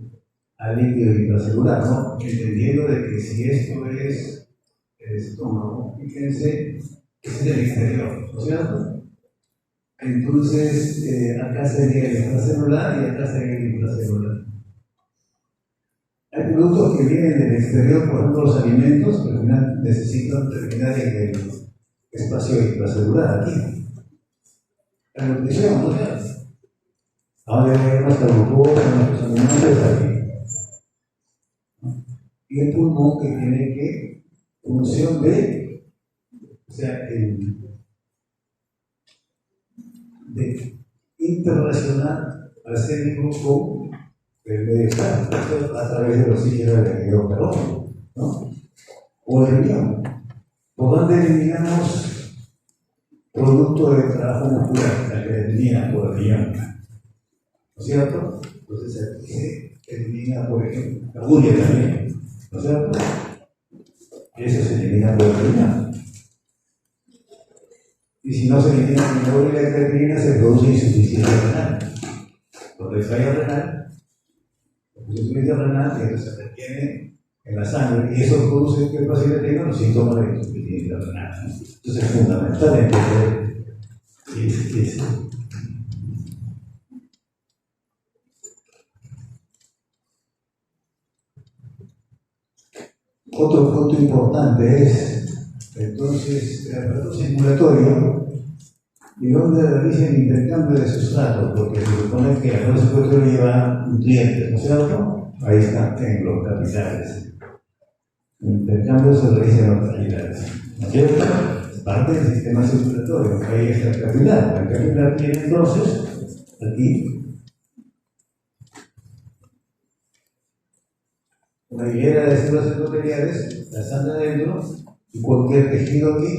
al líquido intracelular, ¿no? Entendiendo de que si esto es el estómago, fíjense, es el exterior, ¿no es cierto? Entonces, acá sería el extracelular y acá sería el intracelular. Hay productos que vienen del exterior, por ejemplo, los alimentos, que al final necesitan terminar en el espacio intracelular, aquí. La nutrición, ¿no? Ahora hay nuestra glucosa, nuestros alimentos aquí. Y el pulmón que tiene que función de, o sea, de interrelacionar arsénico con el medio externo, a través del oxígeno del anhídrido carbónico, ¿no? O el riñón. ¿Por dónde eliminamos producto de trabajo muscular? La creatinina por el riñón, ¿no es cierto? Entonces aquí se elimina, por ejemplo, la urea también, ¿no es cierto? Eso se elimina por el riñón. Y si no se elimina ni la urea y la creatinina, se produce insuficiencia renal. Cuando hay falla renal, insuficiencia renal, entonces se retiene en la sangre y eso produce que el paciente tenga los síntomas de insuficiencia renal. Entonces es fundamental entender eso. Otro punto importante es, entonces, el aparato circulatorio y dónde realiza el intercambio de sustratos, porque se supone que el aparato circulatorio lleva nutrientes, ¿no es cierto? Ahí están en los capilares. El intercambio se realiza en los capilares, ¿no es cierto? Es parte del sistema circulatorio. Ahí está el capilar. El capilar tiene entonces, aquí, una hilera de células endoteliales, la sangre adentro, y cualquier tejido aquí,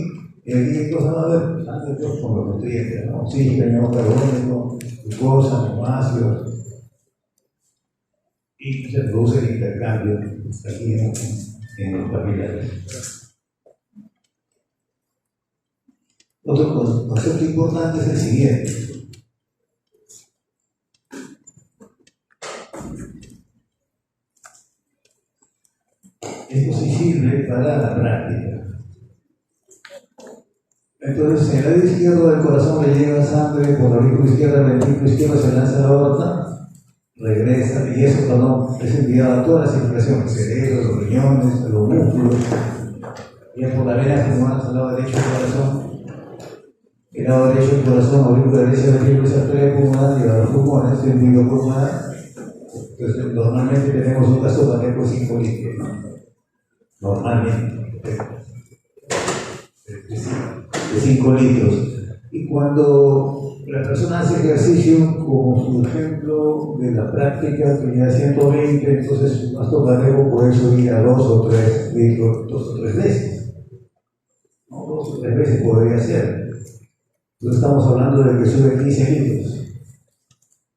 y aquí qué cosa va a haber, sangre con los nutrientes, ¿no? Oxígeno, carbónico, glucosa, aminoácidos, y se produce el intercambio aquí en los capilares. Otro concepto importante es el siguiente. Esto sí sirve para la práctica. Entonces, en el lado izquierdo del corazón le llega sangre por la aurícula izquierda, el ventrículo izquierdo se lanza a la aorta, regresa, y eso es enviado a toda la circulación, el cerebro, los riñones, los músculos, y es por la vena pulmonar al lado derecho del corazón. El lado derecho del corazón, aurícula derecha, ventrículo izquierdo pulmonar, y a los pulmones, el circuito pulmonar, Entonces, normalmente tenemos un gasto cardíaco de 5 litros, ¿no? Normalmente. De 5 litros. Y cuando la persona hace ejercicio, como su ejemplo de la práctica, que ya 120, entonces su gasto cardíaco puede subir a 2 o 3 litros, 2 o 3 veces. ¿No? 2 o 3 veces podría ser. Entonces estamos hablando de que sube 15 litros.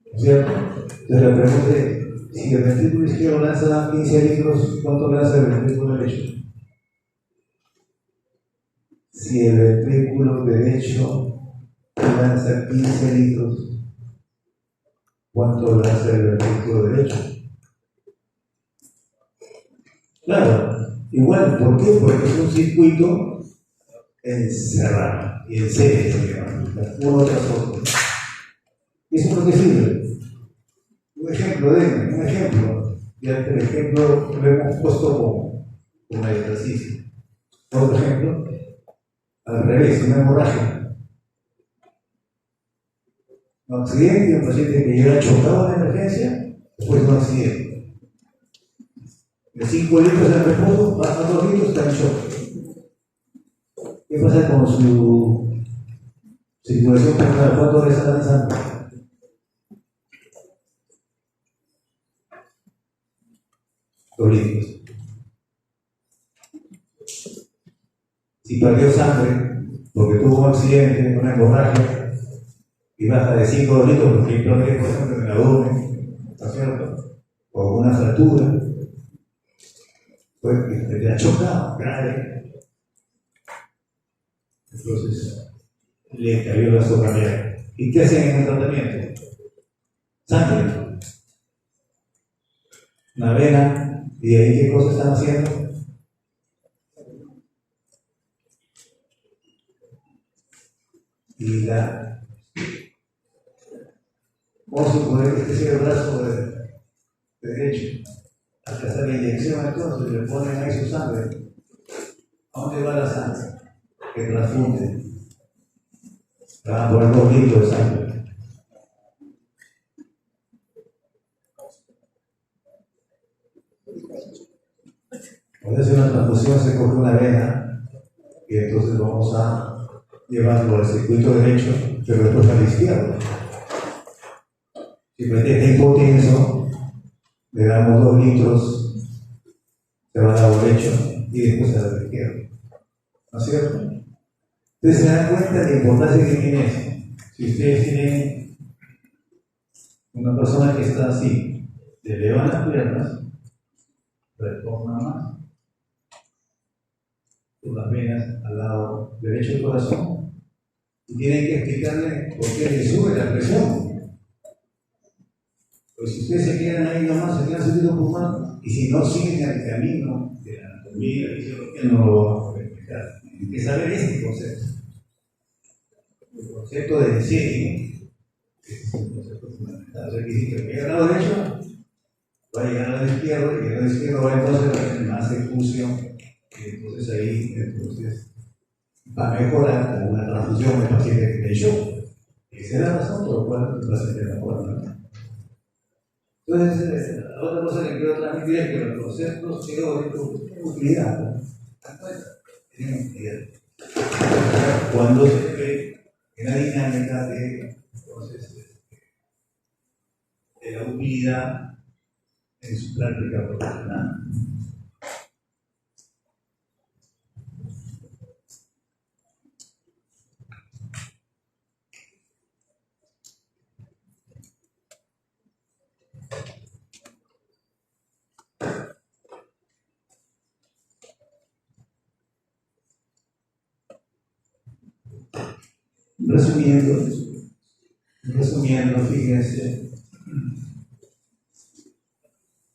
¿No es cierto? Entonces la pregunta es, si el ventrículo izquierdo lanza 15 litros, ¿cuánto lanza el ventrículo derecho? Si el ventrículo derecho lanza 15 litros, ¿cuánto lanza el ventrículo derecho? Claro, igual, ¿por qué? Porque es un circuito encerrado y en serie, uno tras otro. ¿Eso por qué sirve? Un ejemplo, denme, un ejemplo. Ya el ejemplo lo hemos puesto como ejercicio. Otro ejemplo, al revés, una hemorragia. Un accidente, un paciente que llega chocado en emergencia, después de un accidente. De 5 litros de reposo, baja 2 litros, está en shock. ¿Qué pasa con su circulación pulmonar? ¿Cuánto le está lanzando? 2 litros. Si perdió sangre porque tuvo un accidente, una hemorragia, y baja de 5 a 2 litros, porque hay por ejemplo, en el abdomen, ¿está cierto? O una fractura, pues te ha chocado, grave. Entonces, le cayó el gasto cardíaco. ¿Y qué hacen en el tratamiento? Sangre. Una vena, y de ahí qué cosas están haciendo. Y vamos a suponer que este sea el brazo derecho. Hasta hacer la inyección, entonces le ponen ahí su sangre. ¿A dónde va la sangre? Que transfunde. Van a poner 2 litros de sangre. Cuando hace una transfusión se coge una vena y entonces vamos a llevarlo al circuito derecho, pero después al izquierdo. Si pretende hipotenso, le damos 2 litros, se va al lado derecho y después al lado izquierdo. ¿No es cierto? Entonces se dan cuenta de la importancia que tiene eso. Si ustedes tienen una persona que está así, le elevan las piernas, retorna más, con las venas al lado derecho del corazón, y tienen que explicarle por qué le sube la presión. Pues si ustedes se quedan ahí nomás, se quedan subiendo pulmón, y si no siguen el camino de la anatomía y la fisiología, no lo vamos a explicar. Tienen que saber este concepto. El concepto de serie, que es un concepto fundamental. O sea, que si que llega al lado derecho, va a llegar al lado izquierdo, y al lado izquierdo va entonces a tener más efusión, y entonces ahí va a mejorar con una transfusión del paciente que le shock. Esa es la razón por la cual el paciente mejora. Entonces, la otra cosa que quiero transmitir es que los conceptos teóricos tienen utilidad. Tienen utilidad. Cuando se ve en la dinámica de la utilidad en su práctica profesional. Resumiendo, fíjense.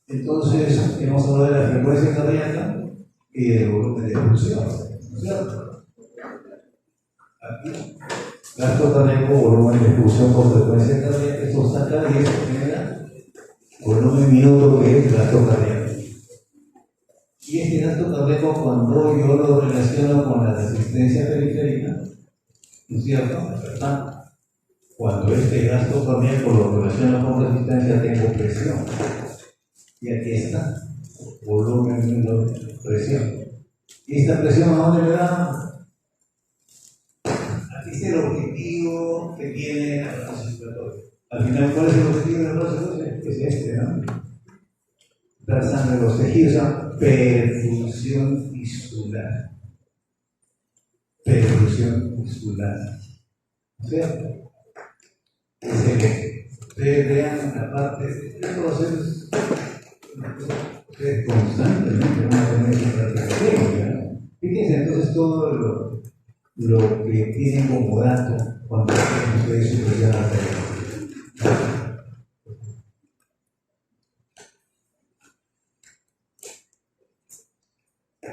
Entonces, hemos hablado de la frecuencia cardíaca y del volumen de expulsión, ¿no es cierto? Aquí, gasto cardíaco, volumen de expulsión por frecuencia cardíaca, esto está acá y esto genera volumen minuto que es gasto cardíaco. Y este gasto cardíaco, cuando yo lo relaciono con la resistencia periférica, ¿no es cierto? Cuando este gasto cardíaco lo relaciono con resistencia, tengo presión. Y aquí está, volumen menos presión. ¿Y esta presión a dónde le da? Aquí está el objetivo que tiene la relación circulatoria. Al final, ¿cuál es el objetivo de la relación circulatoria? Es este, ¿no? La sangre de los tejidos, perfusión fiscular. Perfusión fiscular. ¿Cierto? Es el eje. Ustedes vean la parte de los procesos. Ustedes constantemente van a tener esa práctica, ¿no? Fíjense entonces todo lo que tienen como dato cuando ustedes supervisan la tarea.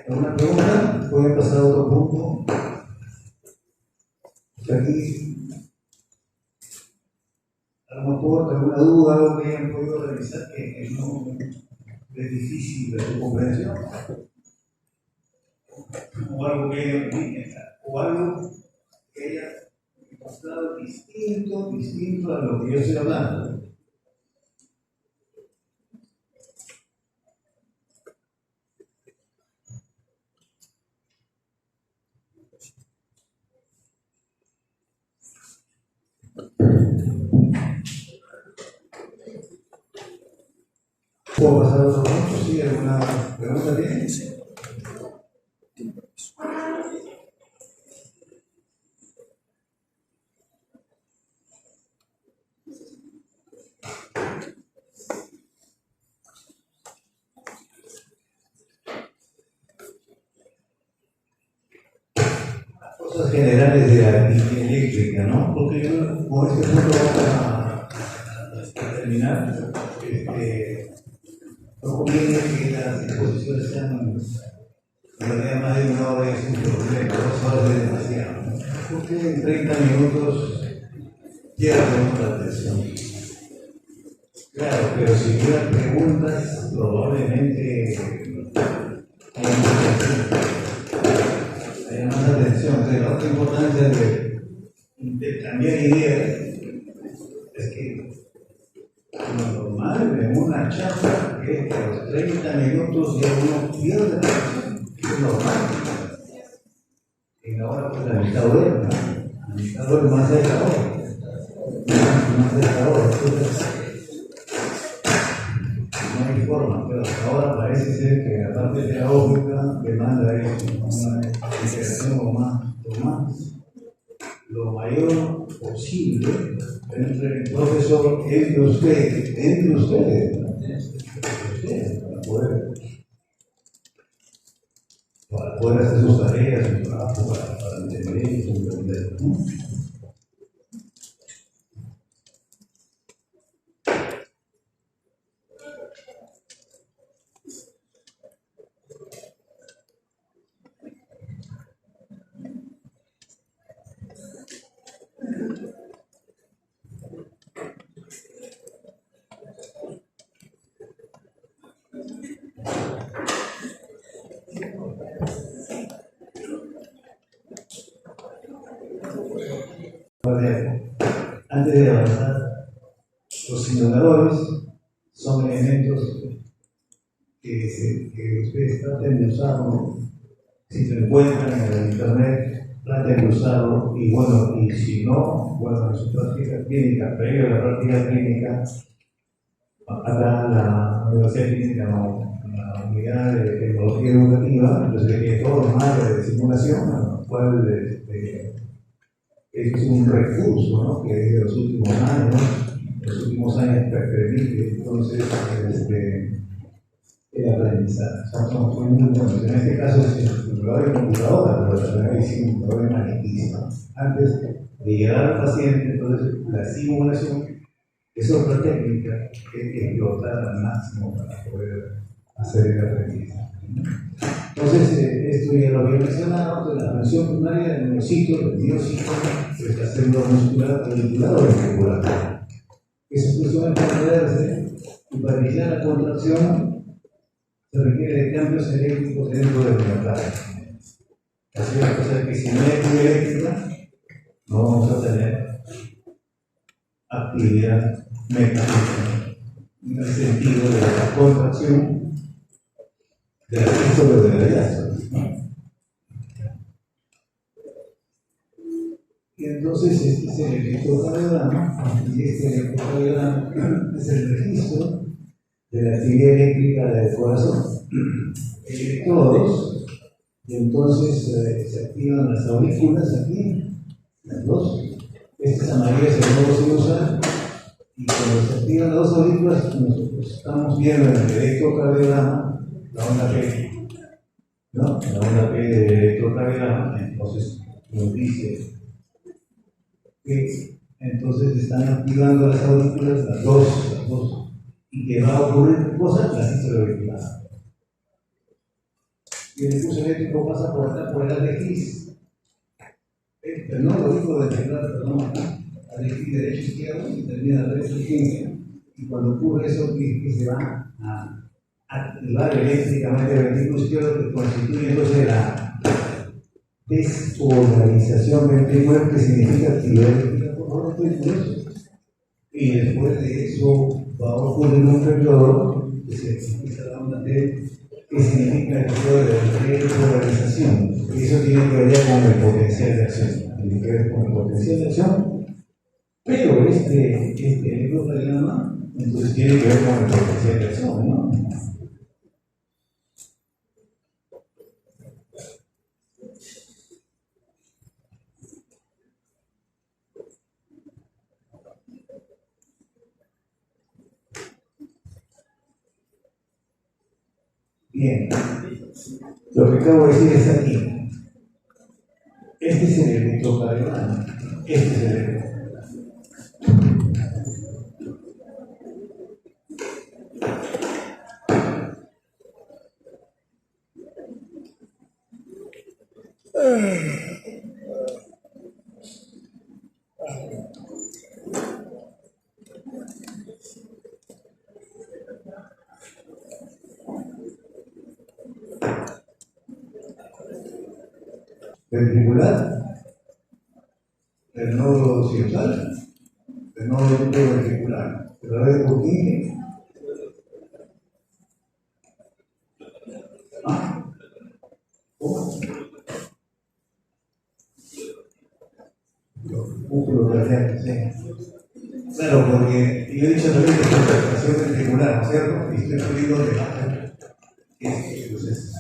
¿Alguna pregunta? Pueden pasar a otro punto. Aquí, a lo mejor alguna duda, algo que hayan podido revisar que no es difícil de su comprensión, o algo que haya encontrado distinto a lo que yo estoy hablando. ¿Puedo pasar a otro punto? ¿Sí? ¿Alguna pregunta tiene? Sí. Cosas generales de la ingeniería eléctrica, ¿no? Porque yo con este punto vamos a terminar. No conviene que las exposiciones sean más de una hora, es un problema, 2 horas es demasiado, ¿no? Porque en 30 minutos llega la atención. Claro, pero si hubieran preguntas, probablemente haya más atención. Entonces, la otra importancia de cambiar ideas es que lo normal en una charla es que a los 30 minutos ya uno pierde la atención. Es normal. En la hora, pues la mitad duerme, la mitad duerme más de la hora. Más de la hora. Entonces, no hay forma, pero hasta ahora parece ser que la parte pedagógica demanda eso, una integración lo mayor posible entre el profesor, entre ustedes, para poder hacer sus tareas, su trabajo, para entender y comprender, ¿no? Antes de avanzar, los simuladores son elementos que ustedes traten de usarlo. Si se encuentran en el internet, traten de usarlo. Y bueno, y si no, bueno, en su práctica clínica, previo a la práctica clínica, acá la Universidad Clínica, la unidad de tecnología educativa, entonces tiene todo el área de simulación, lo cual es un recurso, ¿no? Que desde los últimos años permite entonces el aprendizaje. Son muy buenos. En este caso es un simulador de computadora, pero también hay simulador de maniquí. Antes de llegar al paciente, entonces la simulación es otra técnica que hay que explotar al máximo para poder hacer el aprendizaje. Entonces, esto ya lo había mencionado, la función primaria en los ciclos, el miociclo, está siendo muscular vinculado al muscular. Esa función es entenderse, y para iniciar la contracción se requiere de cambios eléctricos dentro del miocardio. Así es, cosa que si no hay actividad eléctrica, no vamos a tener actividad mecánica en el sentido de la contracción de la sístole de la diástole, ¿no? Y entonces este es el electrocardiograma, y este electrocardiograma es el registro de la actividad eléctrica del corazón. Electrodos, y entonces se activan las aurículas aquí, las dos. Estas amarillas no se usan, y cuando se activan las dos aurículas, nosotros estamos viendo en el electrocardiograma la onda P, ¿no? La onda P del electrocardiograma, entonces nos dice que entonces están activando las aurículas, las dos, y que va a ocurrir cosa, la sístole auricular. Y el impulso eléctrico pasa por acá, por el ADX. No lo digo de teclar, perdón, ADX derecho izquierdo y termina derecho izquierdo. Y cuando ocurre eso, que se va a activar eléctricamente el ventrículo izquierdo, que constituye entonces la despolarización ventricular, que significa actividad eléctrica por ventrículos. Y después de eso va a ocurrir un periodo que se empieza a dar una T, que significa el periodo de repolarización. Y eso tiene que ver ya con el potencial de acción. Tiene que ver con el potencial de acción, pero este electrocardiograma entonces tiene que ver con el potencial de acción, ¿no? Bien, lo que acabo de decir es aquí. Este es el electrocardiograma. Este es el electrocardiograma. Ventricular, el nodo occipital, el nodo ventricular, el red de Purkinje. ¿Cómo? Músculo cardíaco, sí. Claro, porque yo he dicho también que es una contracción ventricular, ¿no es cierto? Y estoy poniendo debajo este proceso.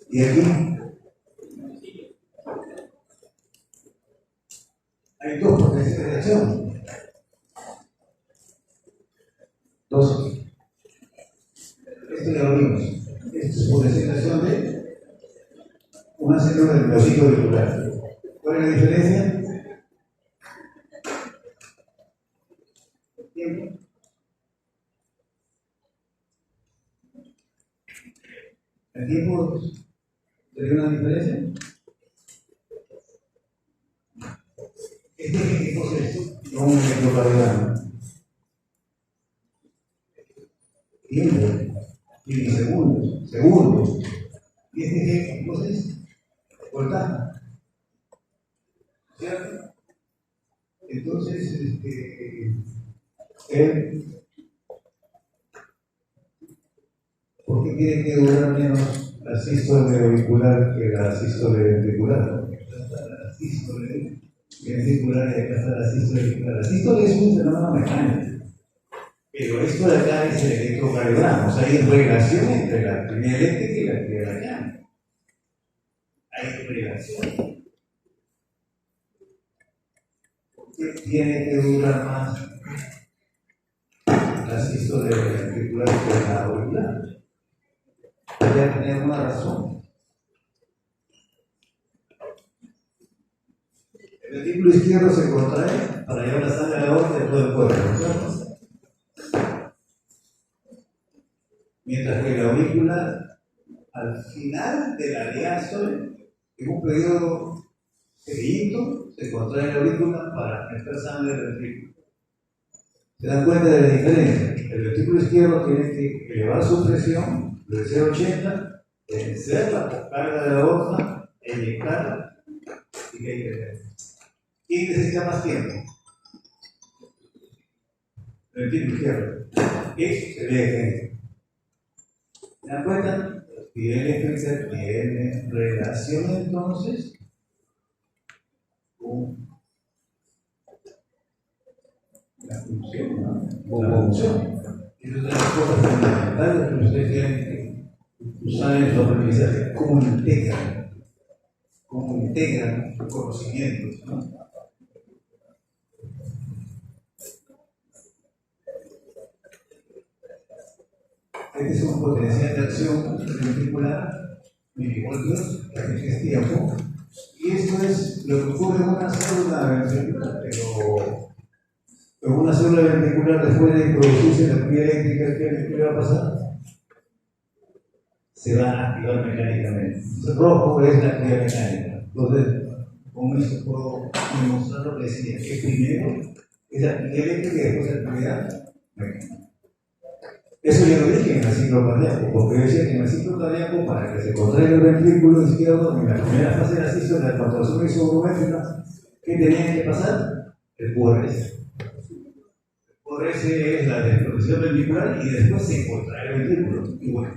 Y aquí hay dos potenciales de acción. Dos. Esto ya lo vimos. Esto es potencial de acción de una célula del vasito auricular. ¿Cuál es la diferencia? Tiempo. ¿El tiempo sería una diferencia? ¿Qué cosa es? Un electrocardiograma. Tiempo. Milisegundos. ¿Y qué cosa es? Voltaje. ¿Cierto? Entonces, ¿por qué tiene que durar menos la sístole auricular que la sístole ventricular? Porque acá está la sístole ventricular y acá está la sístole auricular. La sístole es un fenómeno mecánico, pero esto de acá es el electrocardiograma. O sea, hay relación entre la actividad eléctrica y la actividad mecánica. Hay relación. ¿Por qué tiene que durar más la sístole ventricular que la auricular? Debe tener una razón. El ventrículo izquierdo se contrae para llevar la sangre a la aorta de todo el cuerpo, ¿cierto? Mientras que la aurícula, al final de la diástole, en un periodo seguido, se contrae la aurícula para meter sangre al ventrículo. ¿Se dan cuenta de la diferencia? El ventrículo izquierdo tiene que elevar su presión de 0,80, vencer la carga de la aorta eyectar y que hay que ver. ¿Quién necesita más tiempo? El tiempo izquierdo. Eso sería eje. ¿Se dan cuenta? Tiene relación entonces con la función, ¿no? Con la función. Y eso es una cosa fundamental que ustedes tienen que usar en su aprendizaje. Cómo integran sus conocimientos, ¿no? Este es un potencial de acción ventricular, milivoltios, que es tiempo. Y esto es lo que ocurre en una célula ventricular, pero en una célula ventricular, después de producirse la actividad eléctrica, ¿qué va a pasar? Se va a activar mecánicamente. El rojo es la actividad mecánica. Entonces, con eso puedo demostrar lo que decía, que primero es la actividad eléctrica y después la actividad mecánica. Eso ya lo dije en el ciclo cardíaco, porque decía que en el ciclo cardíaco, para que se contraiga el ventrículo izquierdo, en la primera fase de la sístole, la contracción isovolumétrica, ¿qué tenía que pasar? El QRS. El QRS es la desprotección ventricular y después se contrae el ventrículo. Y bueno,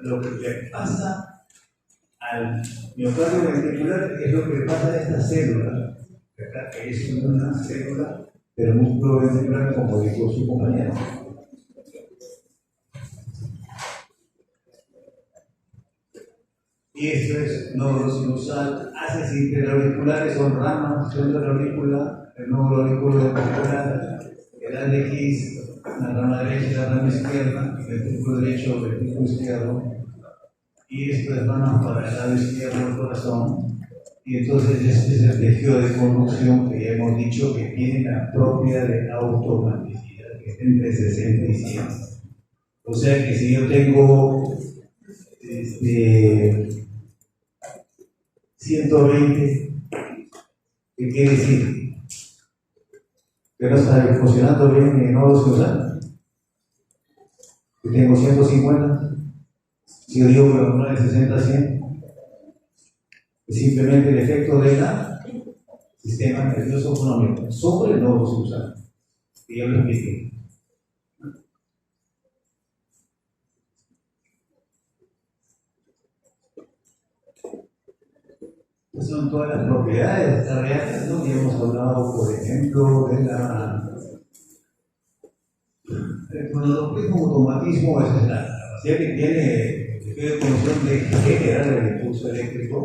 lo que le pasa al miocardio ventricular es lo que le pasa a esta célula, que es una célula del músculo ventricular, como dijo su compañero. Y esto es nódulo sinusal, haces interauriculares, son ramas dentro de la aurícula, el nódulo auricular, el ADX, la rama derecha y la rama izquierda, el ventrículo derecho, el ventrículo izquierdo, y esto es ramas para el lado izquierdo del corazón, y entonces este es el tejido de conducción que ya hemos dicho que tiene la propia de automaticidad, que es entre 60 y 100. O sea que si yo tengo 120, ¿qué quiere decir? Que no está funcionando bien mi nodo sinusal. Que tengo 150. Si yo digo que lo pongo de 60 a 100, es simplemente el efecto del sistema nervioso autonómico sobre el nodo sinusal. Y yo lo expliqué. Son todas las propiedades de esta reacción, ¿no? Y hemos hablado, por ejemplo, de el cronotropismo automatismo, esa es la capacidad que tiene el función de generar el impulso eléctrico.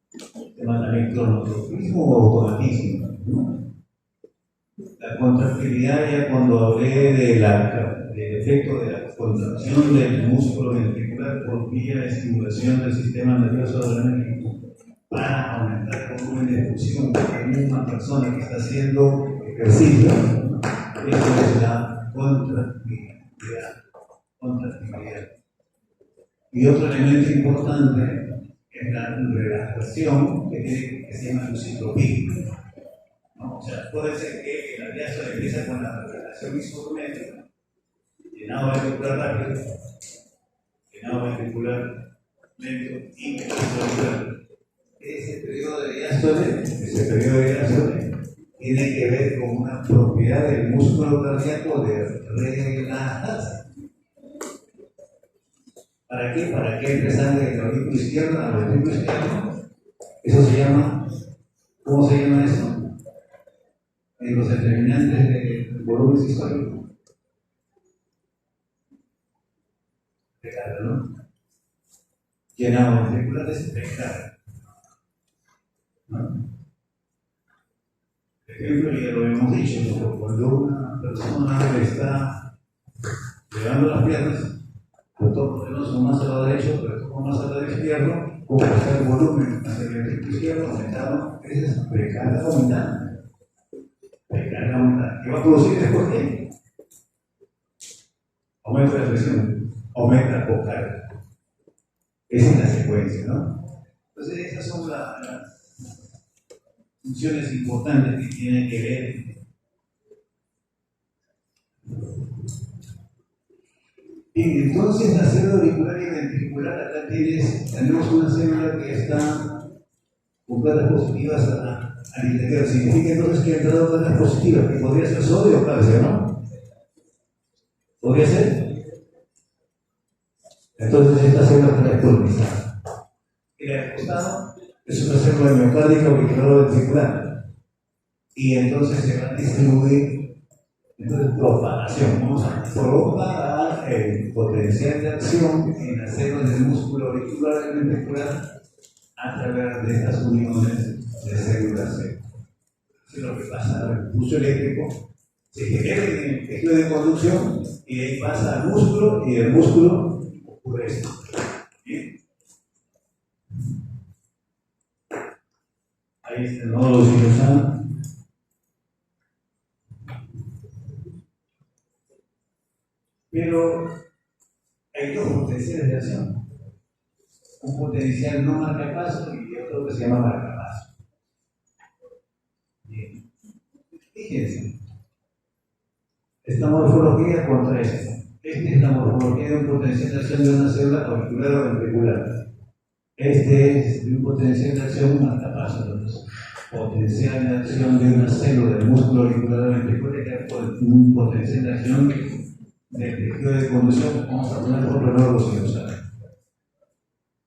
Se llama también cronotropismo o automatismo, ¿no? La contractilidad, ya cuando hablé del efecto de la contracción del músculo ventricular por vía de estimulación del sistema nervioso adrenérgico para aumentar el volumen de función en una persona que está haciendo ejercicio, ¿no? Eso es la contractilidad. Y otro elemento importante es la relajación que se llama lucitropía, ¿no? O sea, puede ser que el diástole empieza con la relajación isométrica, llenado ventricular rápido, llenado ventricular lento y ventricular. Ese periodo de diástole tiene que ver con una propiedad del músculo cardíaco de relajarse. ¿Para qué? Para que entre sangre del aurículo izquierdo al ventrículo izquierdo. Eso se llama, ¿cómo se llama eso? En los determinantes del volumen sistólico. Recarga, ¿no? Llenado ventricular es recarga. ¿No? Por ejemplo, ya lo hemos dicho, ¿no? Cuando una persona está llegando las piernas, lo toco más al lado derecho, pero toco más al lado izquierdo, como está el volumen hacia el ventrículo izquierdo aumentado, esa es precarga aumentada. Precarga aumentada. ¿Qué va a producir después qué? Aumenta la presión, aumenta la cocarga. Esa es la secuencia, ¿no? Entonces, esas son las funciones importantes que tienen que ver. Bien, entonces la célula auricular y ventricular, acá tenemos una célula que está con cargas positivas al interior. Significa entonces que ha entrado cargas positivas, que podría ser sodio o calcio, ¿no? ¿Podría ser? Entonces esta célula está expulsada. Y la del costado es una célula miocárdica auricular ventricular. Y entonces se va a distribuir. Entonces, propagación. Vamos a propagar el potencial de acción en las células del músculo auricular y ventricular a través de estas uniones de células C. Eso es lo que pasa. El pulso eléctrico se genera en el tejido de conducción y ahí pasa al músculo y el músculo ocurre esto. ¿Bien? Ahí está el nódulo sinusal. Pero hay dos potenciales de acción. Un potencial no marcapaso y otro que se llama marcapaso. Bien. Fíjense. Esta morfología contra esta. Esta es la morfología de un potencial de acción de una célula auricular o ventricular. Este es de un potencial de acción marcapaso. Entonces, potencial de acción de una célula del músculo auricular o ventricular es un potencial de acción del tejido de conducción. Vamos a poner por nódulo sinusal.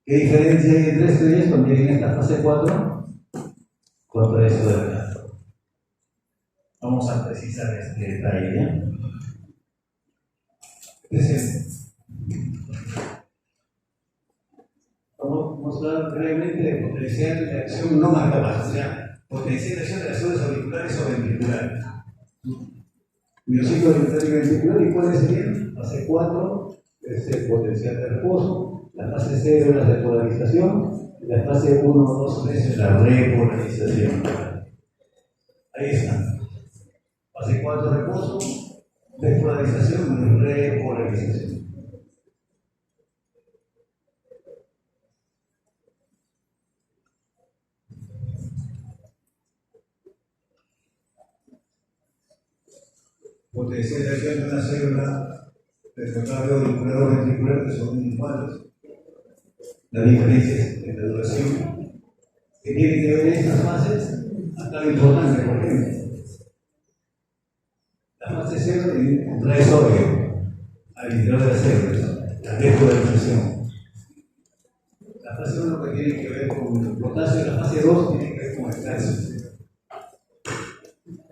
¿Qué diferencia hay entre esto y esto? Miren esta fase 4 contra esto de acá. Vamos a precisar este detalle, ¿ya? Vamos a mostrar brevemente el potencial de acción no marcapaso, o sea, potencial de acción de las células auriculares o ventriculares. Miocito auricular y ventricular, ¿y cuáles serían? Fase 4 es el potencial de reposo, la fase 0 es la repolarización, y la fase 1, 2, 3 es la repolarización. Ahí está. Fase 4 reposo, repolarización y repolarización. Potencial de acción de una célula ventricular auricular o ventricular que son iguales. La diferencia es en la duración. ¿Qué tiene que ver estas fases? Acá lo importante, por ejemplo. La fase 0 trae sodio al interior de las células, la despolarización. La fase 1 que tiene que ver con el potasio, la fase 2 tiene que ver con el calcio.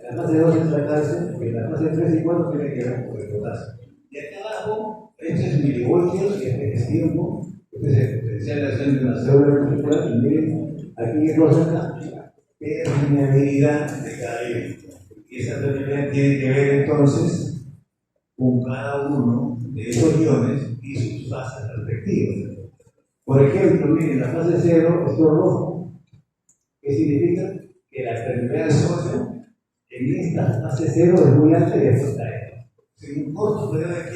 La fase 2 entra calcio, y la fase 3 y 4 tiene que ver con el potasio. Y acá abajo, esto es milivoltios y este es tiempo. Este es el potencial de acción de una célula ventricular. Y miren, aquí hay cosa acá, permeabilidad de cada iones. Y esa permeabilidad tiene que ver entonces con cada uno de esos iones y sus fases respectivas. Por ejemplo, miren, la fase 0 es todo rojo. ¿Qué significa? Que la permeabilidad del sodio en esta fase 0 es muy alta y después cae. En un corto periodo de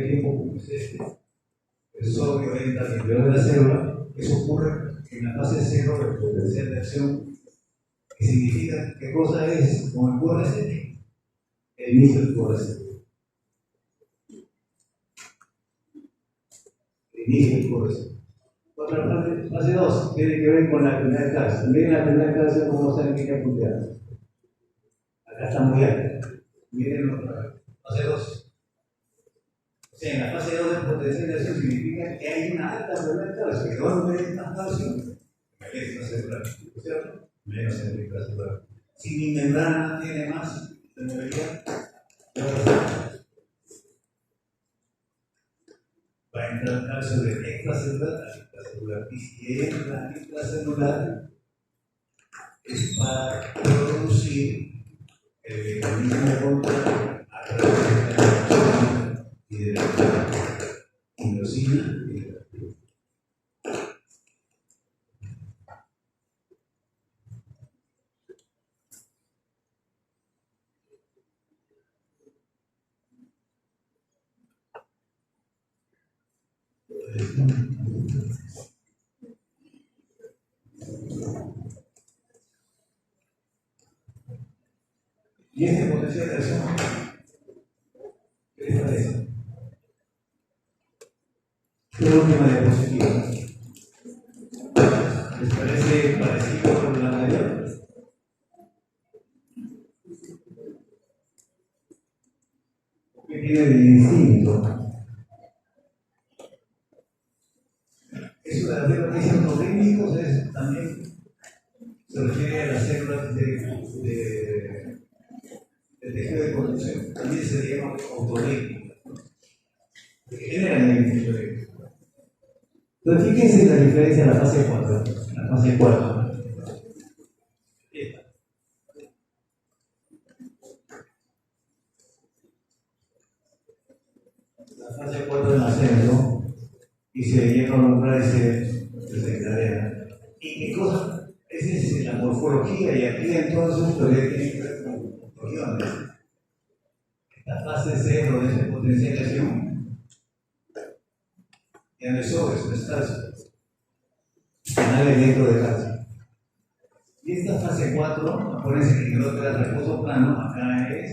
tiempo, como es este, el sodio entra al interior de la célula. Eso ocurre en la fase 0 del potencial de acción, que significa qué cosa es, como el QRS, el inicio del QRS. El inicio del QRS. Otra parte, fase 2, tiene que ver con la actividad de calcio. Miren la actividad de calcio como está en línea punteada. Acá está muy alta. Miren otra vez. Fase 2. O sea, en la fase 2 del potencial de acción significa que hay una alta actividad de calcio. Que donde hay más calcio, menos celular. ¿Cierto? Menos celular. Si mi membrana tiene más de movilidad, va a entrar calcio de extracelular a intracelular. Y si entra intracelular, es para producir el mecanismo de control a través de la reacción y de la tirosina y de la tirosina. Y este potencial de acción la última diapositiva. ¿Les parece parecido con la anterior? ¿Qué tiene de distinto? Eso de la célula que dicen los técnicos es también se refiere a las células de tejido de conducción. También se llama autolécnicas. Que generan el efecto. Entonces, fíjense la diferencia en la fase 4. La fase 4. La fase 4 en ascenso y se llega a un umbral y se desencadena. ¿Y qué cosa? Esa es la morfología, y aquí entonces todavía tiene que ver con funciones. Esta fase 0 de esa potencialización ya no es sobre, es un estacio. Canales dentro de calcio. Y esta fase 4, acuérdense que en el otro era reposo plano, acá es.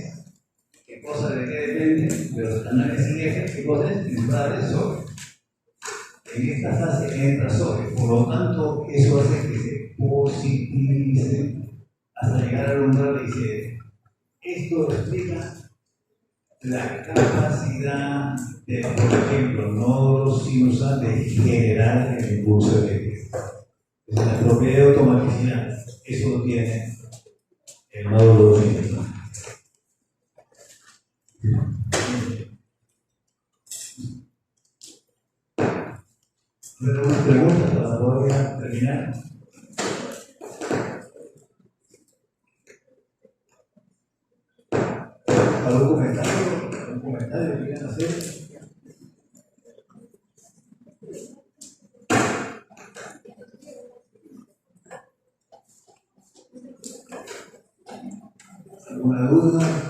¿Qué cosa de qué depende? De los canales sin eje, ¿qué cosa es? Temporales sobre. En esta fase entra sobre, por lo tanto, eso hace que se positivice hasta llegar al umbral y dice: esto explica la capacidad de, por ejemplo, nódulos sinusal de generar el impulso eléctrico. Es la propiedad de automaticidad. Eso lo tiene el nódulo sinusal. ¿Algunas preguntas para poder terminar? ¿Algún comentario? ¿Algún comentario que quieran hacer? ¿Alguna duda?